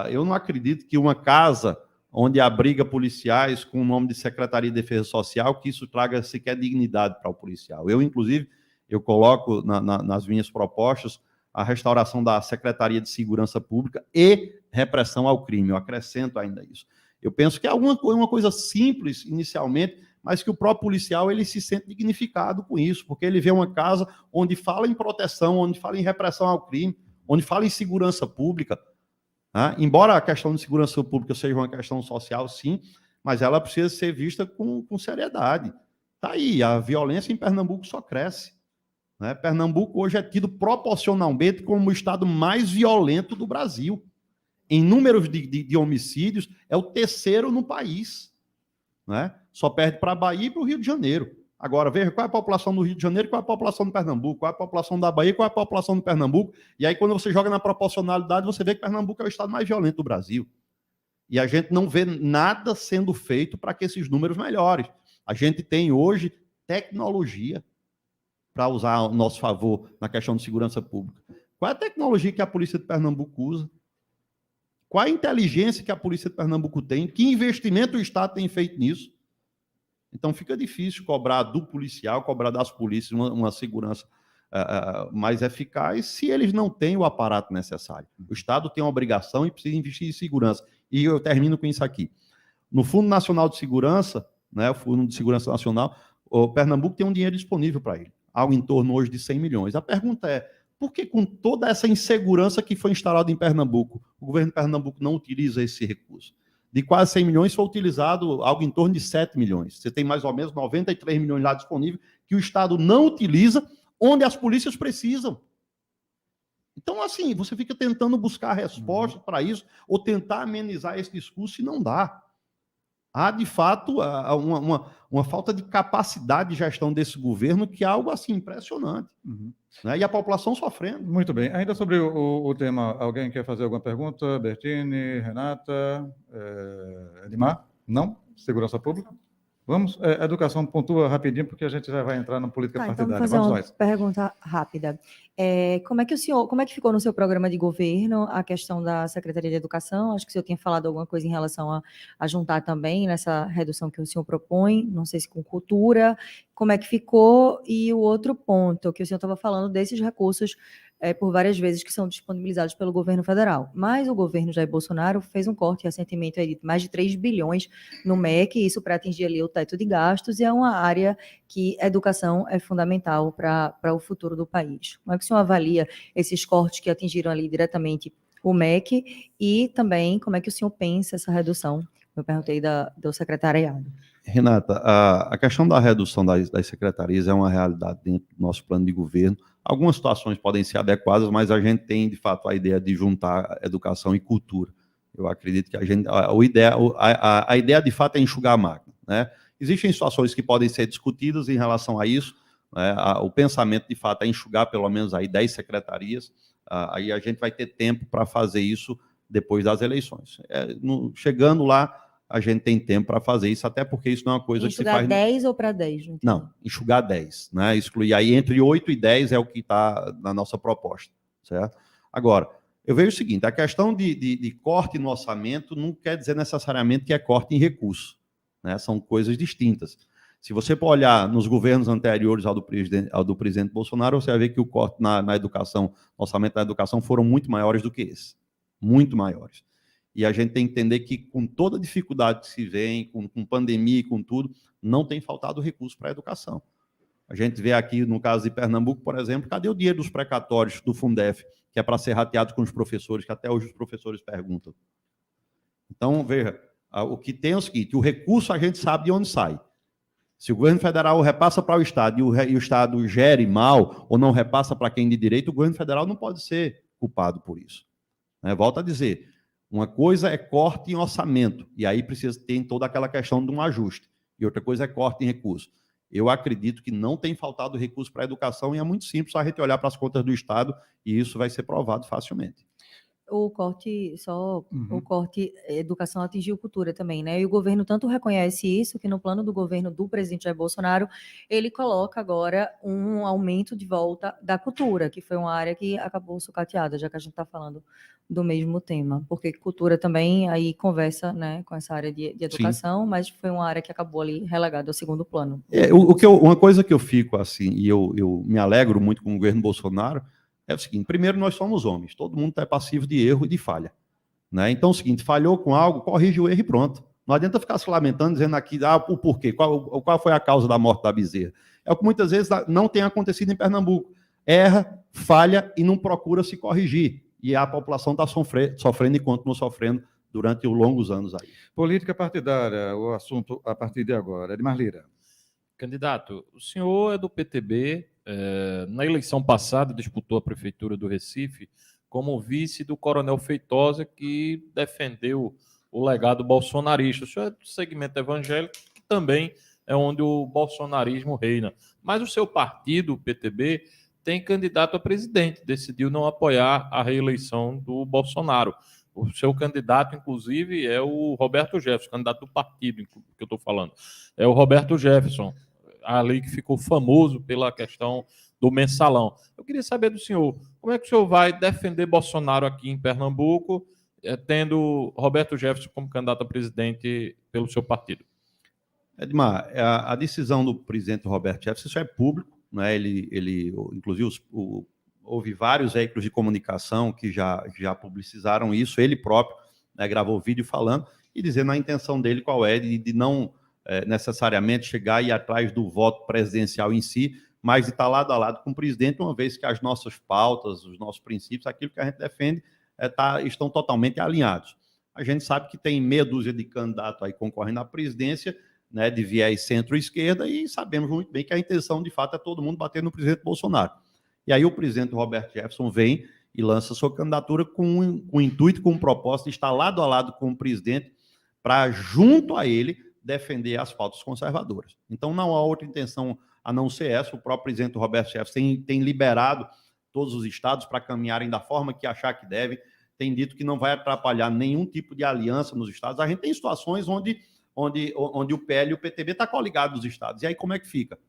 Eu não acredito que uma casa onde abriga policiais com o nome de Secretaria de Defesa Social, que isso traga sequer dignidade para o policial. Eu, inclusive, eu coloco nas minhas propostas a restauração da Secretaria de Segurança Pública e repressão ao crime. Eu acrescento ainda isso. Eu penso que é uma coisa simples, inicialmente, mas que o próprio policial ele se sente dignificado com isso, porque ele vê uma casa onde fala em proteção, onde fala em repressão ao crime, onde fala em segurança pública. Embora a questão de segurança pública seja uma questão social, sim, mas ela precisa ser vista com seriedade. Está aí, a violência em Pernambuco só cresce. Né? Pernambuco hoje é tido proporcionalmente como o estado mais violento do Brasil. Em números de homicídios, é o terceiro no país. Né? Só perde para a Bahia e para o Rio de Janeiro. Agora, veja qual é a população do Rio de Janeiro, qual é a população do Pernambuco, qual é a população da Bahia, qual é a população do Pernambuco. E aí, quando você joga na proporcionalidade, você vê que Pernambuco é o estado mais violento do Brasil. E a gente não vê nada sendo feito para que esses números melhorem. A gente tem hoje tecnologia para usar ao nosso favor na questão de segurança pública. Qual é a tecnologia que a Polícia de Pernambuco usa? Qual a inteligência que a Polícia de Pernambuco tem? Que investimento o Estado tem feito nisso? Então, fica difícil cobrar do policial, cobrar das polícias uma segurança mais eficaz se eles não têm o aparato necessário. O Estado tem uma obrigação e precisa investir em segurança. E eu termino com isso aqui. No Fundo Nacional de Segurança, né, o Fundo de Segurança Nacional, o Pernambuco tem um dinheiro disponível para ele, algo em torno hoje de 100 milhões. A pergunta é, por que com toda essa insegurança que foi instalada em Pernambuco, o governo de Pernambuco não utiliza esse recurso? De quase 100 milhões foi utilizado algo em torno de 7 milhões. Você tem mais ou menos 93 milhões lá disponíveis que o Estado não utiliza, onde as polícias precisam. Então, assim, você fica tentando buscar respostas para isso, ou tentar amenizar esse discurso e não dá. Há, de fato, uma falta de capacidade de gestão desse governo que é algo assim impressionante. Né? E a população sofrendo. Muito bem. Ainda sobre o tema, alguém quer fazer alguma pergunta? Bertini, Renata, Edmar? Não? Segurança Pública? Vamos? Educação pontua rapidinho, porque a gente já vai entrar na política partidária. Então vou fazer Vamos uma nós. pergunta rápida. Como é que ficou no seu programa de governo a questão da Secretaria de Educação? Acho que o senhor tinha falado alguma coisa em relação a juntar também nessa redução que o senhor propõe, não sei se com cultura. Como é que ficou? E o outro ponto, que o senhor estava falando desses recursos por várias vezes que são disponibilizados pelo governo federal. Mas o governo Jair Bolsonaro fez um corte recentemente aí de mais de 3 bilhões no MEC, isso para atingir ali o teto de gastos, e é uma área que a educação é fundamental para o futuro do país. Como é que o senhor avalia esses cortes que atingiram ali diretamente o MEC e também como é que o senhor pensa essa redução? Eu perguntei do secretariado. Renata, a questão da redução das secretarias é uma realidade dentro do nosso plano de governo. Algumas situações podem ser adequadas, mas a gente tem, de fato, a ideia de juntar educação e cultura. Eu acredito que a ideia, de fato, é enxugar a máquina. Né? Existem situações que podem ser discutidas em relação a isso. Né? O pensamento, de fato, é enxugar pelo menos aí 10 secretarias. Aí a gente vai ter tempo para fazer isso depois das eleições. Chegando lá, a gente tem tempo para fazer isso, até porque isso não é uma coisa que se faz... Enxugar 10 ou para 10? Não, enxugar 10, né? Excluir aí entre 8 e 10 é o que está na nossa proposta, certo? Agora, eu vejo o seguinte, a questão de corte no orçamento não quer dizer necessariamente que é corte em recurso, né? São coisas distintas. Se você for olhar nos governos anteriores ao do presidente Bolsonaro, você vai ver que o corte na educação, no orçamento da educação foram muito maiores do que esse, muito maiores. E a gente tem que entender que, com toda a dificuldade que se vem, com pandemia e com tudo, não tem faltado recurso para a educação. A gente vê aqui, no caso de Pernambuco, por exemplo, cadê o dinheiro dos precatórios do Fundef, que é para ser rateado com os professores, que até hoje os professores perguntam. Então, veja, o que tem é o seguinte, o recurso a gente sabe de onde sai. Se o governo federal repassa para o Estado e o Estado gere mal ou não repassa para quem de direito, o governo federal não pode ser culpado por isso. Volto a dizer, uma coisa é corte em orçamento, e aí precisa ter toda aquela questão de um ajuste. E outra coisa é corte em recurso. Eu acredito que não tem faltado recurso para a educação, e é muito simples a gente olhar para as contas do Estado, e isso vai ser provado facilmente. o corte, o corte educação atingiu cultura também, né? E o governo tanto reconhece isso, que no plano do governo do presidente Jair Bolsonaro, ele coloca agora um aumento de volta da cultura, que foi uma área que acabou sucateada, já que a gente está falando do mesmo tema, porque cultura também aí conversa, né, com essa área de educação, mas foi uma área que acabou ali relegada ao segundo plano. Uma coisa que eu fico assim, e eu me alegro muito com o governo Bolsonaro, é o seguinte: primeiro, nós somos homens, todo mundo é passivo de erro e de falha, né? Então é o seguinte: falhou com algo, corrige o erro e pronto. Não adianta ficar se lamentando, dizendo aqui o porquê, qual foi a causa da morte da bezerra. É o que muitas vezes não tem acontecido em Pernambuco. Erra, falha e não procura se corrigir. E a população está sofrendo e continua sofrendo durante longos anos aí. Política partidária, o assunto a partir de agora. Edmar Lira. Candidato, o senhor é do PTB, na eleição passada disputou a Prefeitura do Recife como vice do Coronel Feitosa, que defendeu o legado bolsonarista. O senhor é do segmento evangélico, que também é onde o bolsonarismo reina. Mas o seu partido, o PTB, tem candidato a presidente, decidiu não apoiar a reeleição do Bolsonaro. O seu candidato, inclusive, é o Roberto Jefferson, candidato do partido que eu estou falando. É o Roberto Jefferson, ali que ficou famoso pela questão do mensalão. Eu queria saber do senhor, como é que o senhor vai defender Bolsonaro aqui em Pernambuco, tendo Roberto Jefferson como candidato a presidente pelo seu partido? Edmar, a decisão do presidente Roberto Jefferson, isso é público, né? Ele inclusive, houve vários veículos de comunicação que já publicizaram isso, ele próprio, né, gravou vídeo falando e dizendo a intenção dele qual é, de não necessariamente chegar e ir atrás do voto presidencial em si, mas de estar lado a lado com o presidente, uma vez que as nossas pautas, os nossos princípios, aquilo que a gente defende, estão totalmente alinhados. A gente sabe que tem meia dúzia de candidatos aí concorrendo à presidência, né, de viés centro-esquerda, e sabemos muito bem que a intenção, de fato, é todo mundo bater no presidente Bolsonaro. E aí o presidente Roberto Jefferson vem e lança sua candidatura com o intuito, com o propósito de estar lado a lado com o presidente para, junto a ele, defender as pautas conservadoras. Então, não há outra intenção a não ser essa. O próprio presidente Roberto Jefferson tem liberado todos os estados para caminharem da forma que achar que devem, tem dito que não vai atrapalhar nenhum tipo de aliança nos estados. A gente tem situações onde o PL e o PTB estão coligados nos estados. E aí como é que fica?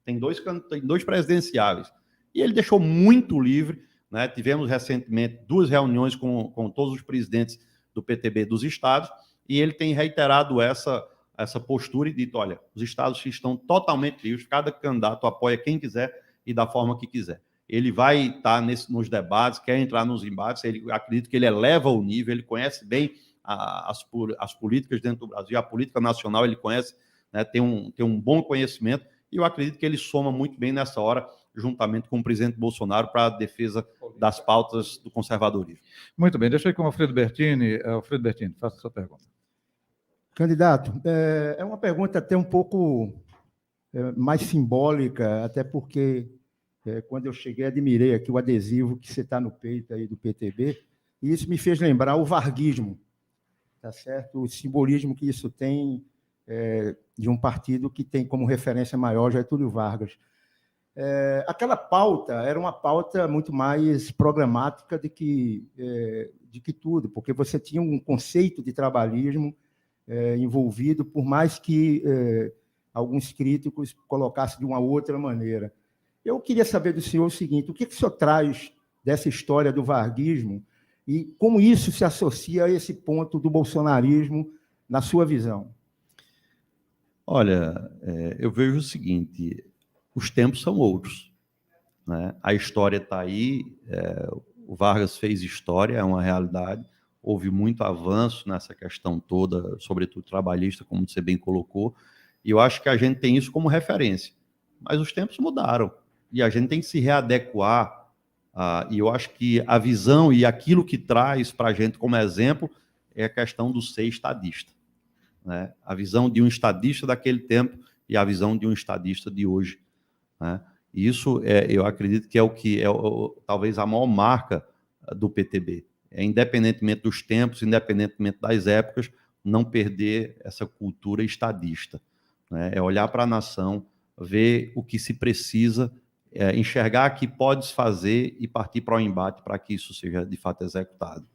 Tem dois presidenciáveis. E ele deixou muito livre, né? Tivemos recentemente 2 reuniões com todos os presidentes do PTB dos estados, e ele tem reiterado essa postura e dito: olha, os estados estão totalmente livres, cada candidato apoia quem quiser e da forma que quiser. Ele vai estar nos debates, quer entrar nos embates, ele acredita que ele eleva o nível, ele conhece bem as políticas dentro do Brasil, a política nacional ele conhece, né, tem um bom conhecimento, e eu acredito que ele soma muito bem nessa hora, juntamente com o presidente Bolsonaro, para a defesa das pautas do conservadorismo. Muito bem, deixa eu ir com o Alfredo Bertini. Alfredo Bertini, faça a sua pergunta. Candidato, é uma pergunta até um pouco mais simbólica, até porque quando eu cheguei, admirei aqui o adesivo que você está no peito aí do PTB, e isso me fez lembrar o varguismo, tá certo? O simbolismo que isso tem de um partido que tem como referência maior Getúlio Vargas. Aquela pauta era uma pauta muito mais programática de que tudo, porque você tinha um conceito de trabalhismo envolvido, por mais que alguns críticos colocassem de uma outra maneira. Eu queria saber do senhor o seguinte: o que o senhor traz dessa história do varguismo e como isso se associa a esse ponto do bolsonarismo na sua visão? Olha, eu vejo o seguinte: os tempos são outros, né? A história está aí, o Vargas fez história, é uma realidade, houve muito avanço nessa questão toda, sobretudo trabalhista, como você bem colocou, e eu acho que a gente tem isso como referência. Mas os tempos mudaram, e a gente tem que se readequar, e eu acho que a visão e aquilo que traz para a gente como exemplo é a questão do ser estadista, né? A visão de um estadista daquele tempo e a visão de um estadista de hoje, né? E isso, eu acredito que é talvez a maior marca do PTB. Independentemente dos tempos, independentemente das épocas, não perder essa cultura estadista, né? É olhar para a nação, ver o que se precisa, enxergar o que pode fazer e partir para o embate para que isso seja, de fato, executado.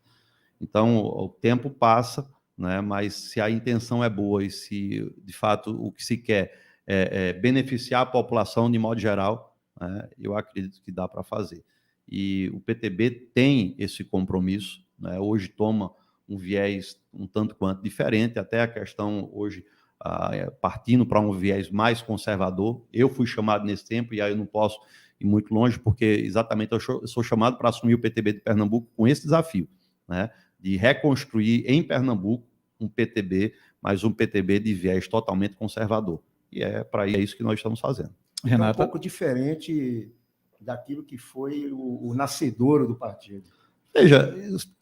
Então, o tempo passa, né? Mas se a intenção é boa e se, de fato, o que se quer é beneficiar a população de modo geral, né? Eu acredito que dá para fazer. E o PTB tem esse compromisso, né? Hoje toma um viés um tanto quanto diferente, até a questão hoje partindo para um viés mais conservador. Eu fui chamado nesse tempo e aí eu não posso ir muito longe, porque exatamente eu sou chamado para assumir o PTB de Pernambuco com esse desafio, né? De reconstruir em Pernambuco um PTB, mas um PTB de viés totalmente conservador. E é isso que nós estamos fazendo. Renata? É um pouco diferente daquilo que foi o nascedouro do partido. Veja,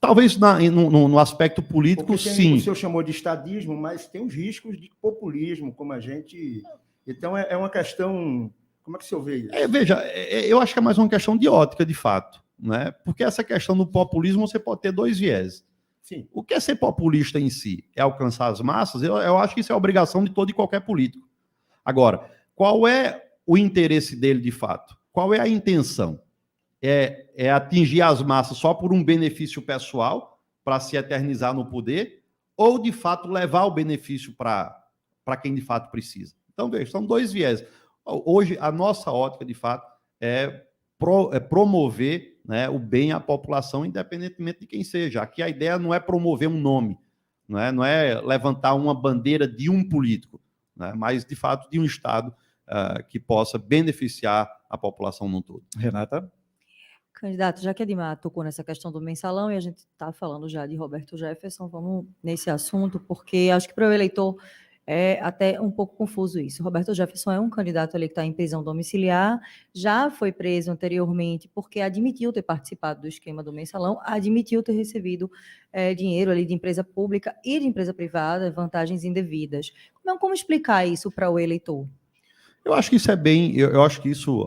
talvez no aspecto político, sim. O senhor chamou de estadismo, mas tem os riscos de populismo, como a gente... Então, é uma questão... Como é que o senhor vê isso? Veja, eu acho que é mais uma questão de ótica, de fato, né? Porque essa questão do populismo, você pode ter dois viés. Sim. O que é ser populista em si? É alcançar as massas? Eu acho que isso é obrigação de todo e qualquer político. Agora, qual é o interesse dele, de fato? Qual é a intenção? É atingir as massas só por um benefício pessoal, para se eternizar no poder, ou, de fato, levar o benefício para quem, de fato, precisa? Então, veja, são dois viés. Hoje, a nossa ótica, de fato, é promover, né, o bem à população, independentemente de quem seja. Aqui a ideia não é promover um nome, não é levantar uma bandeira de um político, né, mas, de fato, de um Estado que possa beneficiar a população no todo. Renata? Candidato, já que a Edmar tocou nessa questão do mensalão e a gente está falando já de Roberto Jefferson, vamos nesse assunto, porque acho que para o eleitor é até um pouco confuso isso. Roberto Jefferson é um candidato ali que está em prisão domiciliar, já foi preso anteriormente porque admitiu ter participado do esquema do mensalão, admitiu ter recebido dinheiro ali de empresa pública e de empresa privada, vantagens indevidas. Como explicar isso para o eleitor? Eu acho que isso eu acho que isso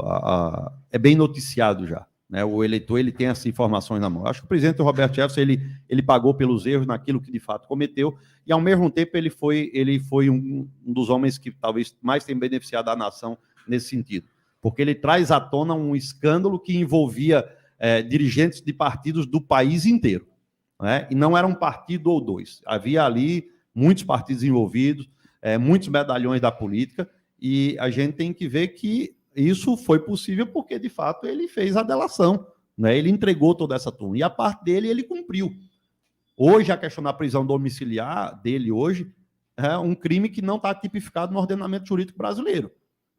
é bem noticiado já, né? O eleitor, ele tem essas informações na mão. Eu acho que o presidente Roberto Jefferson, ele pagou pelos erros naquilo que de fato cometeu, e ao mesmo tempo ele foi um dos homens que talvez mais tenha beneficiado a nação nesse sentido, porque ele traz à tona um escândalo que envolvia dirigentes de partidos do país inteiro, né? E não era um partido ou dois, havia ali muitos partidos envolvidos, muitos medalhões da política, e a gente tem que ver que isso foi possível porque, de fato, ele fez a delação, né? Ele entregou toda essa turma. E a parte dele, ele cumpriu. Hoje, a questão da prisão domiciliar dele hoje é um crime que não está tipificado no ordenamento jurídico brasileiro,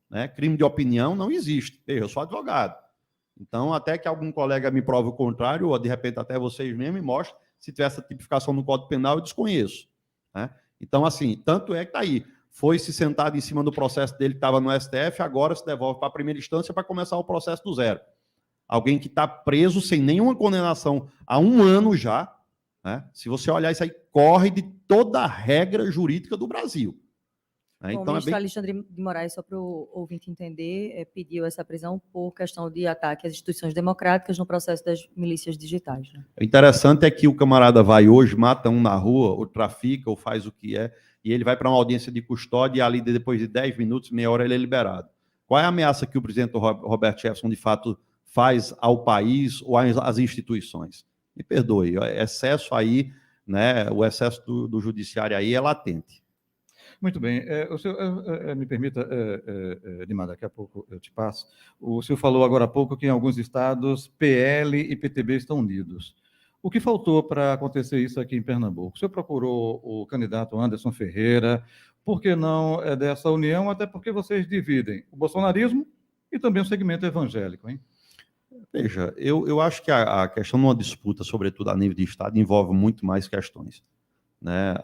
né? Crime de opinião não existe. Eu sou advogado. Então, até que algum colega me prove o contrário, ou de repente até vocês mesmos me mostrem, se tiver essa tipificação no Código Penal, eu desconheço, né? Então, assim, tanto é que está aí. Foi se sentado em cima do processo dele que estava no STF, agora se devolve para a primeira instância para começar o processo do zero. Alguém que está preso sem nenhuma condenação há 1 ano já, né? Se você olhar isso aí, corre de toda a regra jurídica do Brasil. Né? Bom, então, o ministro Alexandre de Moraes, só para o ouvinte entender, pediu essa prisão por questão de ataque às instituições democráticas no processo das milícias digitais. Né? O interessante é que o camarada vai hoje, mata um na rua, ou trafica, ou faz o que é, e ele vai para uma audiência de custódia e ali, depois de 10 minutos, meia hora, ele é liberado. Qual é a ameaça que o presidente Roberto Jefferson, de fato, faz ao país ou às instituições? Me perdoe, o excesso aí, né, o excesso do judiciário aí é latente. Muito bem. O senhor, me permita, Edmar, daqui a pouco eu te passo. O senhor falou agora há pouco que em alguns estados PL e PTB estão unidos. O que faltou para acontecer isso aqui em Pernambuco? O senhor procurou o candidato Anderson Ferreira, por que não dessa união? Até porque vocês dividem o bolsonarismo e também o segmento evangélico, hein? Veja, eu acho que a questão de uma disputa, sobretudo a nível de Estado, envolve muito mais questões. Né?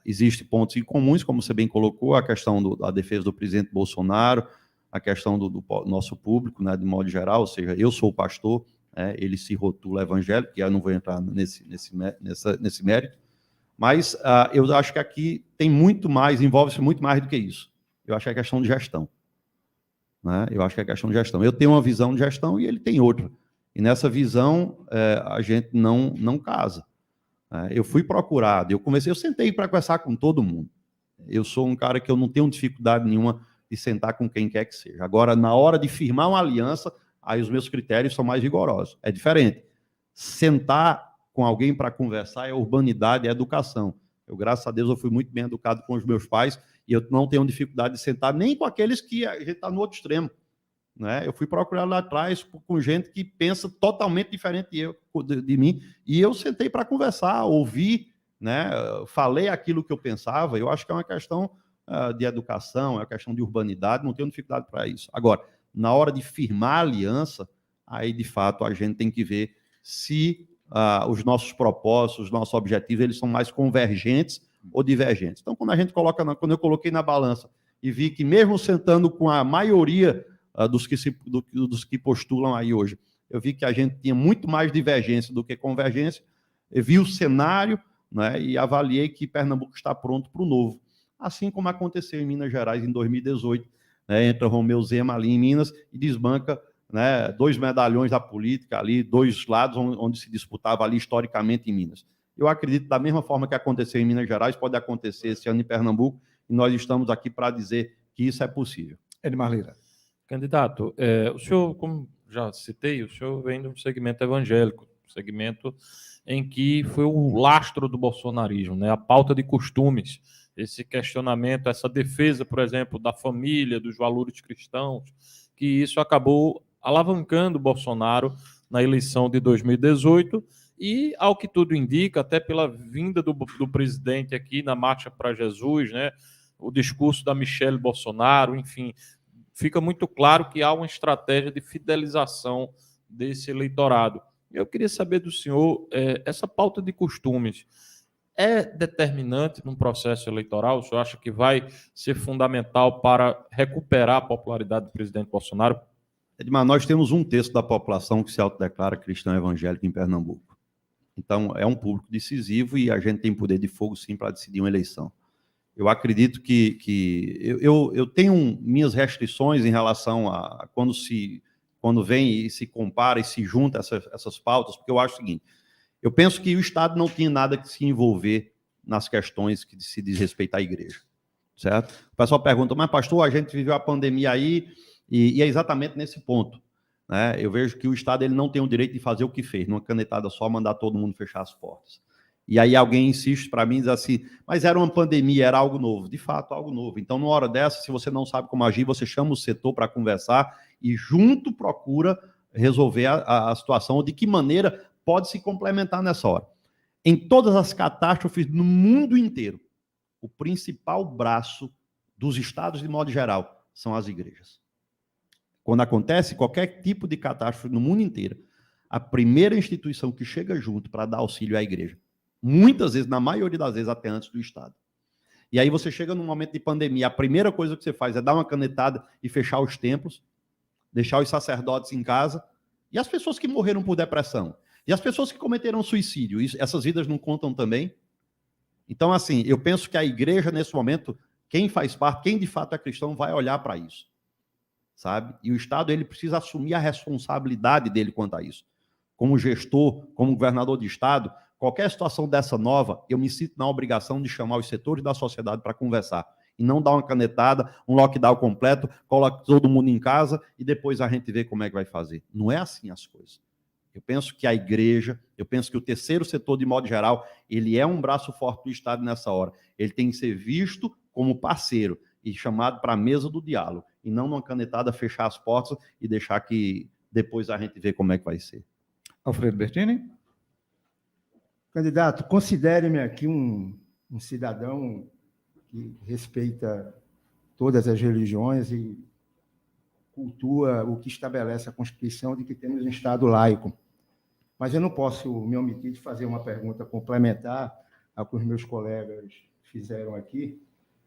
Existem pontos em comuns, como você bem colocou, a questão da defesa do presidente Bolsonaro, a questão do nosso público, né, de modo geral, ou seja, eu sou pastor, ele se rotula evangélico, e eu não vou entrar nesse mérito, mas eu acho que aqui tem muito mais, envolve-se muito mais do que isso. Eu acho que é questão de gestão. Né? Eu acho que é questão de gestão. Eu tenho uma visão de gestão e ele tem outra. E nessa visão, a gente não casa. Eu fui procurado, eu sentei para conversar com todo mundo. Eu sou um cara que eu não tenho dificuldade nenhuma de sentar com quem quer que seja. Agora, na hora de firmar uma aliança, aí os meus critérios são mais rigorosos. É diferente. Sentar com alguém para conversar é a urbanidade, é a educação. Eu, graças a Deus, eu fui muito bem educado com os meus pais e eu não tenho dificuldade de sentar nem com aqueles que a gente está no outro extremo. Né? Eu fui procurar lá atrás com gente que pensa totalmente diferente de mim e eu sentei para conversar, ouvir, né? Falei aquilo que eu pensava. Eu acho que é uma questão de educação, é uma questão de urbanidade, não tenho dificuldade para isso. Agora, na hora de firmar aliança, aí, de fato, a gente tem que ver se os nossos propósitos, os nossos objetivos, eles são mais convergentes ou divergentes. Então, quando eu coloquei na balança e vi que mesmo sentando com a maioria dos que postulam aí hoje, eu vi que a gente tinha muito mais divergência do que convergência, eu vi o cenário, né, e avaliei que Pernambuco está pronto para o novo. Assim como aconteceu em Minas Gerais em 2018, né, entra Romeu Zema ali em Minas e desbanca, né, 2 medalhões da política ali, 2 lados onde se disputava ali historicamente em Minas. Eu acredito que da mesma forma que aconteceu em Minas Gerais, pode acontecer esse ano em Pernambuco, e nós estamos aqui para dizer que isso é possível. Edmar Lira. Candidato, o senhor, como já citei, o senhor vem de um segmento evangélico, segmento em que foi o lastro do bolsonarismo, né? A pauta de costumes, esse questionamento, essa defesa, por exemplo, da família, dos valores cristãos, que isso acabou alavancando o Bolsonaro na eleição de 2018 e, ao que tudo indica, até pela vinda do presidente aqui na Marcha para Jesus, né? O discurso da Michelle Bolsonaro, enfim, fica muito claro que há uma estratégia de fidelização desse eleitorado. Eu queria saber do senhor, essa pauta de costumes é determinante num processo eleitoral? O senhor acha que vai ser fundamental para recuperar a popularidade do presidente Bolsonaro? Edmar, nós temos 1/3 da população que se autodeclara cristã evangélica em Pernambuco. Então, é um público decisivo e a gente tem poder de fogo, sim, para decidir uma eleição. Eu acredito que eu tenho minhas restrições em relação a quando vem e se compara e se junta essas pautas, porque eu acho o seguinte, eu penso que o Estado não tinha nada que se envolver nas questões que se diz respeito à igreja, certo? O pessoal pergunta, mas pastor, a gente viveu a pandemia aí, e é exatamente nesse ponto, né? Eu vejo que o Estado ele não tem o direito de fazer o que fez, numa canetada só, mandar todo mundo fechar as portas. E aí alguém insiste para mim, diz assim, mas era uma pandemia, era algo novo. De fato, algo novo. Então, numa hora dessa, se você não sabe como agir, você chama o setor para conversar e junto procura resolver a situação, de que maneira pode se complementar nessa hora. Em todas as catástrofes no mundo inteiro, o principal braço dos estados, de modo geral, são as igrejas. Quando acontece qualquer tipo de catástrofe no mundo inteiro, a primeira instituição que chega junto para dar auxílio é a igreja. Muitas vezes, na maioria das vezes, até antes do Estado. E aí você chega num momento de pandemia, a primeira coisa que você faz é dar uma canetada e fechar os templos, deixar os sacerdotes em casa, e as pessoas que morreram por depressão, e as pessoas que cometeram suicídio, essas vidas não contam também? Então, assim, eu penso que a igreja, nesse momento, quem faz parte, quem de fato é cristão, vai olhar para isso, sabe? E o Estado, ele precisa assumir a responsabilidade dele quanto a isso. Como gestor, como governador de Estado, qualquer situação dessa nova, eu me sinto na obrigação de chamar os setores da sociedade para conversar. E não dar uma canetada, um lockdown completo, coloca todo mundo em casa e depois a gente vê como é que vai fazer. Não é assim as coisas. Eu penso que a igreja, eu penso que o terceiro setor, de modo geral, ele é um braço forte do Estado nessa hora. Ele tem que ser visto como parceiro e chamado para a mesa do diálogo. E não numa canetada fechar as portas e deixar que depois a gente vê como é que vai ser. Alfredo Bertini. Candidato, considere-me aqui um cidadão que respeita todas as religiões e cultua o que estabelece a Constituição de que temos um Estado laico. Mas eu não posso me omitir de fazer uma pergunta complementar ao que os meus colegas fizeram aqui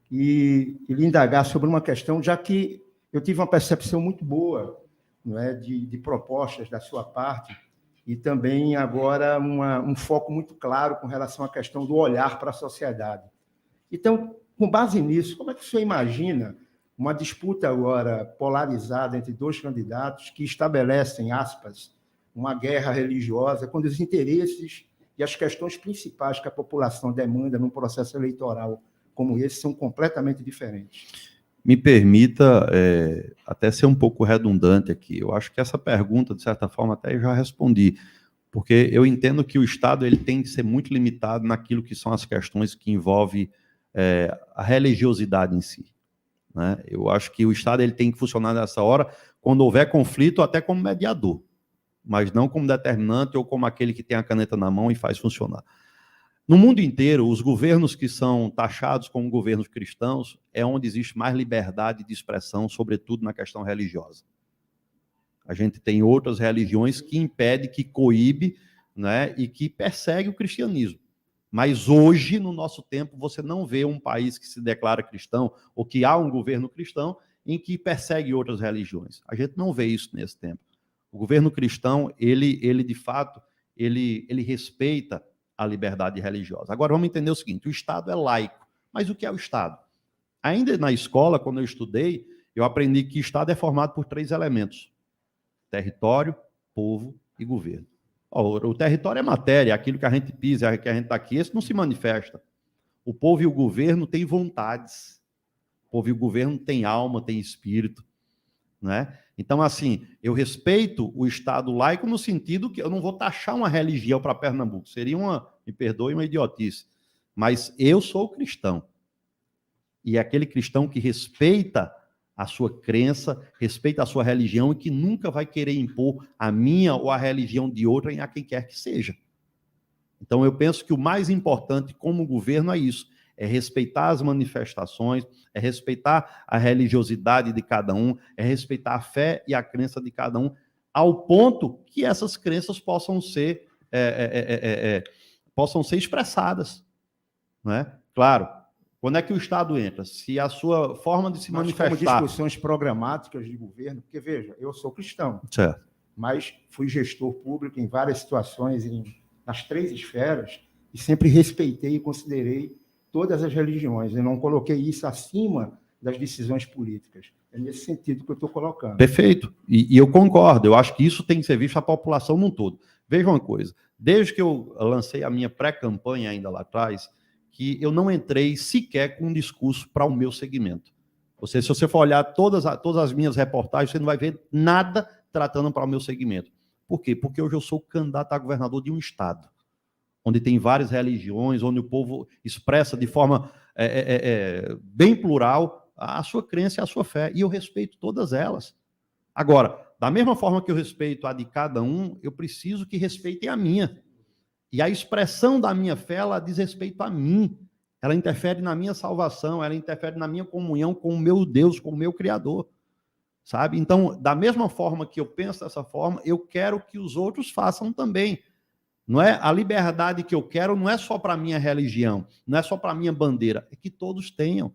e lhe indagar sobre uma questão, já que eu tive uma percepção muito boa, não é, de propostas da sua parte, e também agora um foco muito claro com relação à questão do olhar para a sociedade. Então, com base nisso, como é que o senhor imagina uma disputa agora polarizada entre 2 candidatos que estabelecem, aspas, uma guerra religiosa, quando os interesses e as questões principais que a população demanda num processo eleitoral como esse são completamente diferentes? Me permita até ser um pouco redundante aqui. Eu acho que essa pergunta, de certa forma, até já respondi. Porque eu entendo que o Estado ele tem que ser muito limitado naquilo que são as questões que envolvem a religiosidade em si, né? Eu acho que o Estado ele tem que funcionar nessa hora, quando houver conflito, até como mediador, mas não como determinante ou como aquele que tem a caneta na mão e faz funcionar. No mundo inteiro, os governos que são taxados como governos cristãos é onde existe mais liberdade de expressão, sobretudo na questão religiosa. A gente tem outras religiões que impedem, que coíbe, né, e que persegue o cristianismo. Mas hoje, no nosso tempo, você não vê um país que se declara cristão ou que há um governo cristão em que persegue outras religiões. A gente não vê isso nesse tempo. O governo cristão, ele de fato, ele respeita a liberdade religiosa. Agora, vamos entender o seguinte, o Estado é laico. Mas o que é o Estado? Ainda na escola, quando eu estudei, eu aprendi que o Estado é formado por 3 elementos: território, povo e governo. O território é matéria, aquilo que a gente pisa, que a gente está aqui, esse não se manifesta. O povo e o governo têm vontades. O povo e o governo têm alma, têm espírito, né? Então, assim, eu respeito o Estado laico no sentido que eu não vou taxar uma religião para Pernambuco. Seria me perdoe, uma idiotice. Mas eu sou cristão. E é aquele cristão que respeita a sua crença, respeita a sua religião e que nunca vai querer impor a minha ou a religião de outrem a quem quer que seja. Então, eu penso que o mais importante como governo é isso, é respeitar as manifestações, é respeitar a religiosidade de cada um, é respeitar a fé e a crença de cada um, ao ponto que essas crenças possam ser expressadas, né? Claro, quando é que o Estado entra? Se a sua forma de se manifestar... Como discussões programáticas de governo, porque, veja, eu sou cristão, certo, mas fui gestor público em várias situações, nas 3 esferas, e sempre respeitei e considerei todas as religiões. Eu não coloquei isso acima das decisões políticas. É nesse sentido que eu estou colocando. Perfeito. E eu concordo. Eu acho que isso tem que ser visto a população num todo. Veja uma coisa. Desde que eu lancei a minha pré-campanha ainda lá atrás, que eu não entrei sequer com um discurso para o meu segmento. Ou seja, se você for olhar todas as minhas reportagens, você não vai ver nada tratando para o meu segmento. Por quê? Porque hoje eu sou candidato a governador de um estado, onde tem várias religiões, onde o povo expressa de forma bem plural a sua crença e a sua fé, e eu respeito todas elas. Agora, da mesma forma que eu respeito a de cada um, eu preciso que respeitem a minha. E a expressão da minha fé, ela diz respeito a mim. Ela interfere na minha salvação, ela interfere na minha comunhão com o meu Deus, com o meu Criador. Sabe? Então, da mesma forma que eu penso dessa forma, eu quero que os outros façam também. Não é? A liberdade que eu quero não é só para a minha religião, não é só para a minha bandeira, é que todos tenham.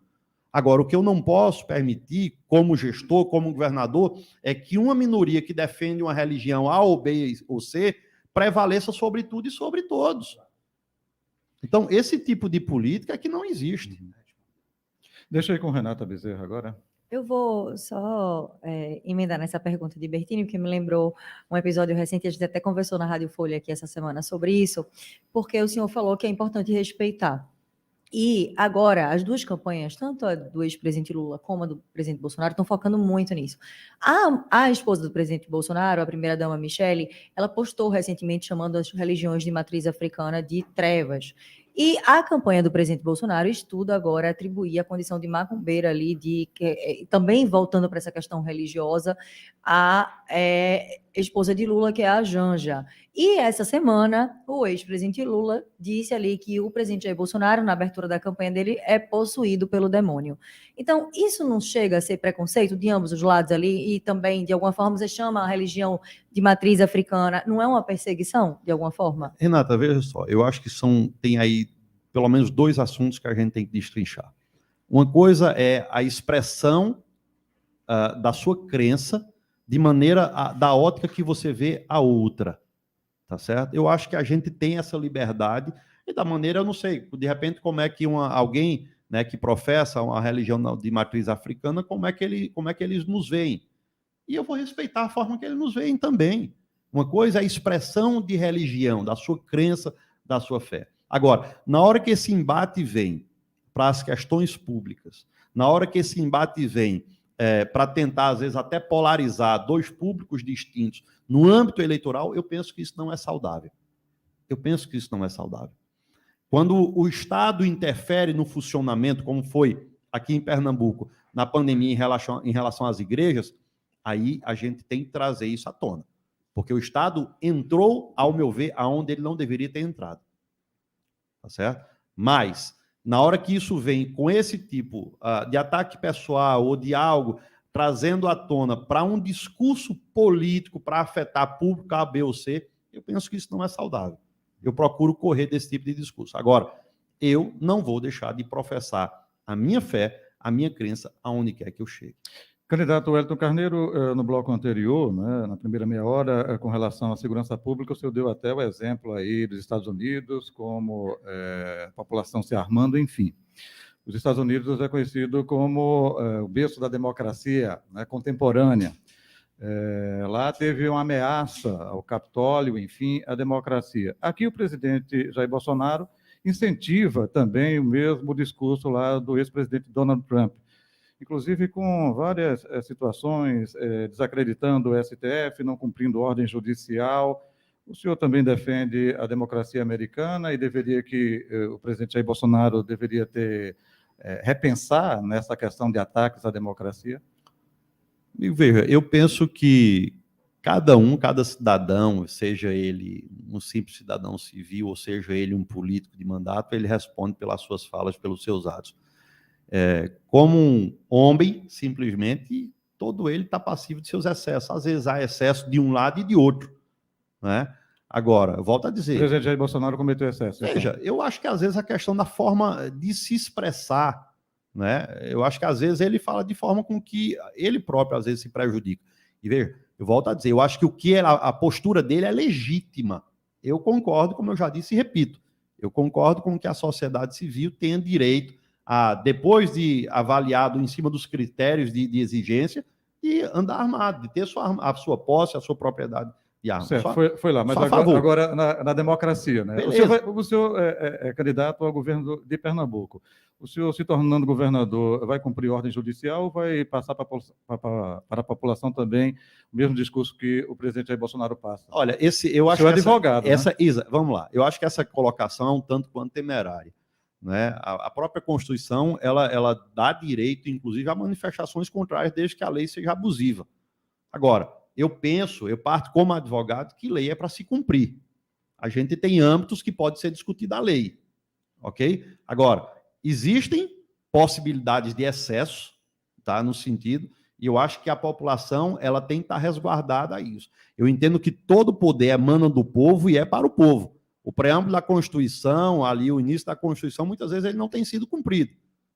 Agora, o que eu não posso permitir, como gestor, como governador, é que uma minoria que defende uma religião A ou B ou C prevaleça sobre tudo e sobre todos. Então, esse tipo de política é que não existe. Deixa eu ir com Renata Bezerra agora. Eu vou só emendar nessa pergunta de Bertini, porque me lembrou um episódio recente, a gente até conversou na Rádio Folha aqui essa semana sobre isso, porque o senhor falou que é importante respeitar. E agora, as 2 campanhas, tanto a do ex-presidente Lula como a do presidente Bolsonaro, estão focando muito nisso. A esposa do presidente Bolsonaro, a primeira-dama Michele, ela postou recentemente chamando as religiões de matriz africana de trevas. E a campanha do presidente Bolsonaro estuda agora atribuir a condição de macumbeira ali, também voltando para essa questão religiosa, a esposa de Lula, que é a Janja. E essa semana, o ex-presidente Lula disse ali que o presidente Jair Bolsonaro, na abertura da campanha dele, é possuído pelo demônio. Então, isso não chega a ser preconceito de ambos os lados ali? E também, de alguma forma, você chama a religião de matriz africana, não é uma perseguição, de alguma forma? Renata, veja só, eu acho que tem aí pelo menos 2 assuntos que a gente tem que destrinchar. Uma coisa é a expressão da sua crença de maneira da ótica que você vê a outra, tá certo? Eu acho que a gente tem essa liberdade e da maneira, eu não sei, de repente como é que alguém, né, que professa uma religião de matriz africana, como é que eles nos veem? E eu vou respeitar a forma que eles nos veem também. Uma coisa é a expressão de religião, da sua crença, da sua fé. Agora, na hora que esse embate vem para as questões públicas, na hora que esse embate vem para tentar, às vezes, até polarizar dois públicos distintos no âmbito eleitoral, eu penso que isso não é saudável. Eu penso que isso não é saudável. Quando o Estado interfere no funcionamento, como foi aqui em Pernambuco, na pandemia em relação às igrejas, aí a gente tem que trazer isso à tona. Porque o Estado entrou, ao meu ver, aonde ele não deveria ter entrado. Tá certo? Mas, na hora que isso vem com esse tipo de ataque pessoal ou de algo trazendo à tona para um discurso político para afetar público A, B ou C, eu penso que isso não é saudável. Eu procuro correr desse tipo de discurso. Agora, eu não vou deixar de professar a minha fé, a minha crença, aonde quer que eu chegue. Candidato Wellington Carneiro, no bloco anterior, né, na primeira meia hora, com relação à segurança pública, o senhor deu até o exemplo aí dos Estados Unidos, como a população se armando, enfim. Os Estados Unidos é conhecido como o berço da democracia, né, contemporânea. Lá teve uma ameaça ao Capitólio, enfim, à democracia. Aqui o presidente Jair Bolsonaro incentiva também o mesmo discurso lá do ex-presidente Donald Trump, inclusive com várias situações, desacreditando o STF, não cumprindo ordem judicial. O senhor também defende a democracia americana e deveria que o presidente Jair Bolsonaro deveria ter repensar nessa questão de ataques à democracia? E veja, eu penso que cada cidadão, seja ele um simples cidadão civil, ou seja ele um político de mandato, ele responde pelas suas falas, pelos seus atos. Como um homem, simplesmente, todo ele está passivo de seus excessos. Às vezes há excesso de um lado e de outro. Né? Agora, eu volto a dizer... O presidente Jair Bolsonaro cometeu excesso. Veja, então. Eu acho que às vezes a questão da forma de se expressar, né? Eu acho que às vezes ele fala de forma com que ele próprio às vezes se prejudica. E veja, eu volto a dizer, eu acho que a postura dele é legítima. Eu concordo, como eu já disse e repito, eu concordo com que a sociedade civil tenha direito a, depois de avaliado em cima dos critérios de exigência, de andar armado, de ter a sua posse, a sua propriedade de armas. Certo, foi lá, mas agora na democracia, né? O senhor é candidato ao governo de Pernambuco. O senhor, se tornando governador, vai cumprir ordem judicial ou vai passar para a população também o mesmo discurso que o presidente Jair Bolsonaro passa? Olha, eu acho que advogado, Isa, vamos lá. Eu acho que essa colocação é um tanto quanto temerária. Né? A própria Constituição, ela dá direito, inclusive, a manifestações contrárias, desde que a lei seja abusiva. Agora, eu parto como advogado, que lei é para se cumprir. A gente tem âmbitos que pode ser discutida a lei. Ok? Agora, existem possibilidades de excesso, tá? No sentido, e eu acho que a população ela tem que estar resguardada a isso. Eu entendo que todo poder emana do povo e é para o povo. O preâmbulo da Constituição, ali o início da Constituição, muitas vezes ele não tem sido cumprido.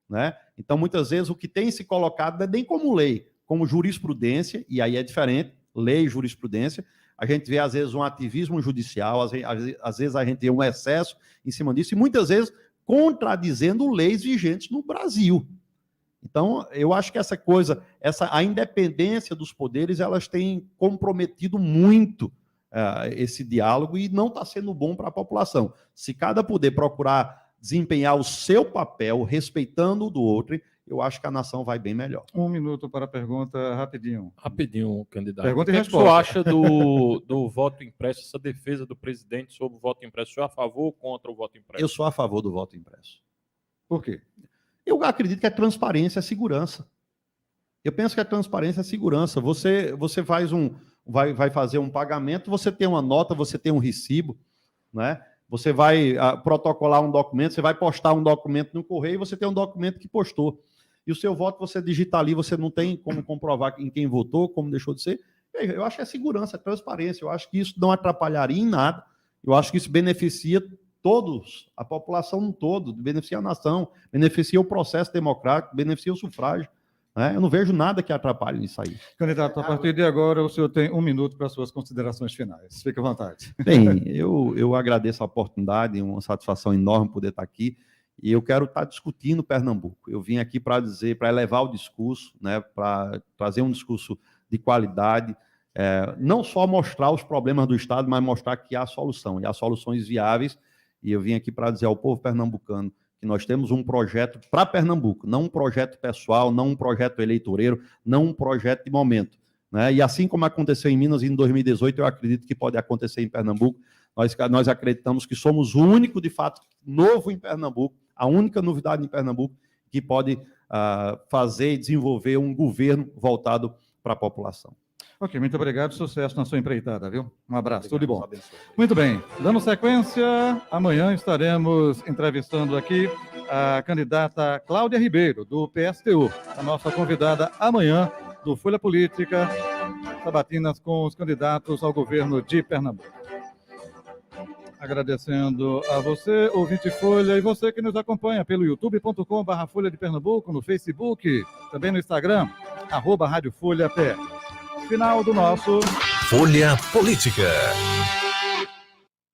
Né? Então, muitas vezes, o que tem se colocado não é nem como lei, como jurisprudência, e aí é diferente, lei e jurisprudência. A gente vê, às vezes, um ativismo judicial, às vezes a gente vê um excesso em cima disso, e muitas vezes contradizendo leis vigentes no Brasil. Então, eu acho que essa coisa, a independência dos poderes, elas têm comprometido muito esse diálogo e não está sendo bom para a população. Se cada poder procurar desempenhar o seu papel, respeitando o do outro, eu acho que a nação vai bem melhor. 1 minuto para a pergunta, rapidinho. Rapidinho, candidato. Pergunta e resposta. O que o senhor acha do voto impresso, essa defesa do presidente sobre o voto impresso? O senhor é a favor ou contra o voto impresso? Eu sou a favor do voto impresso. Por quê? Eu acredito que a transparência é segurança. Eu penso que a transparência é segurança. Você vai fazer um pagamento, você tem uma nota, você tem um recibo, né? Você vai protocolar um documento, você vai postar um documento no correio, você tem um documento que postou. E o seu voto você digita ali, você não tem como comprovar em quem votou, como deixou de ser. Eu acho que é segurança, é transparência. Eu acho que isso não atrapalharia em nada. Eu acho que isso beneficia todos, a população no todo, beneficia a nação, beneficia o processo democrático, beneficia o sufrágio. Né? Eu não vejo nada que atrapalhe nisso aí. Candidato, a partir de agora, o senhor tem 1 minuto para suas considerações finais. Fique à vontade. Bem, eu agradeço a oportunidade, uma satisfação enorme poder estar aqui, e eu quero estar discutindo Pernambuco. Eu vim aqui para elevar o discurso, né, para trazer um discurso de qualidade, não só mostrar os problemas do Estado, mas mostrar que há solução, e há soluções viáveis, e eu vim aqui para dizer ao povo pernambucano que nós temos um projeto para Pernambuco, não um projeto pessoal, não um projeto eleitoreiro, não um projeto de momento, né? E assim como aconteceu em Minas em 2018, eu acredito que pode acontecer em Pernambuco. Nós acreditamos que somos o único, de fato, novo em Pernambuco, a única novidade em Pernambuco que pode fazer e desenvolver um governo voltado para a população. Ok, muito obrigado. Sucesso na sua empreitada, viu? Um abraço, tudo de bom. Muito bem, dando sequência, amanhã estaremos entrevistando aqui a candidata Cláudia Ribeiro, do PSTU, a nossa convidada amanhã do Folha Política, Sabatinas com os candidatos ao governo de Pernambuco. Agradecendo a você, ouvinte Folha, e você que nos acompanha pelo youtube.com/Folha de Pernambuco, no Facebook, também no Instagram, @Rádio Folha PR. Final do nosso Folha Política.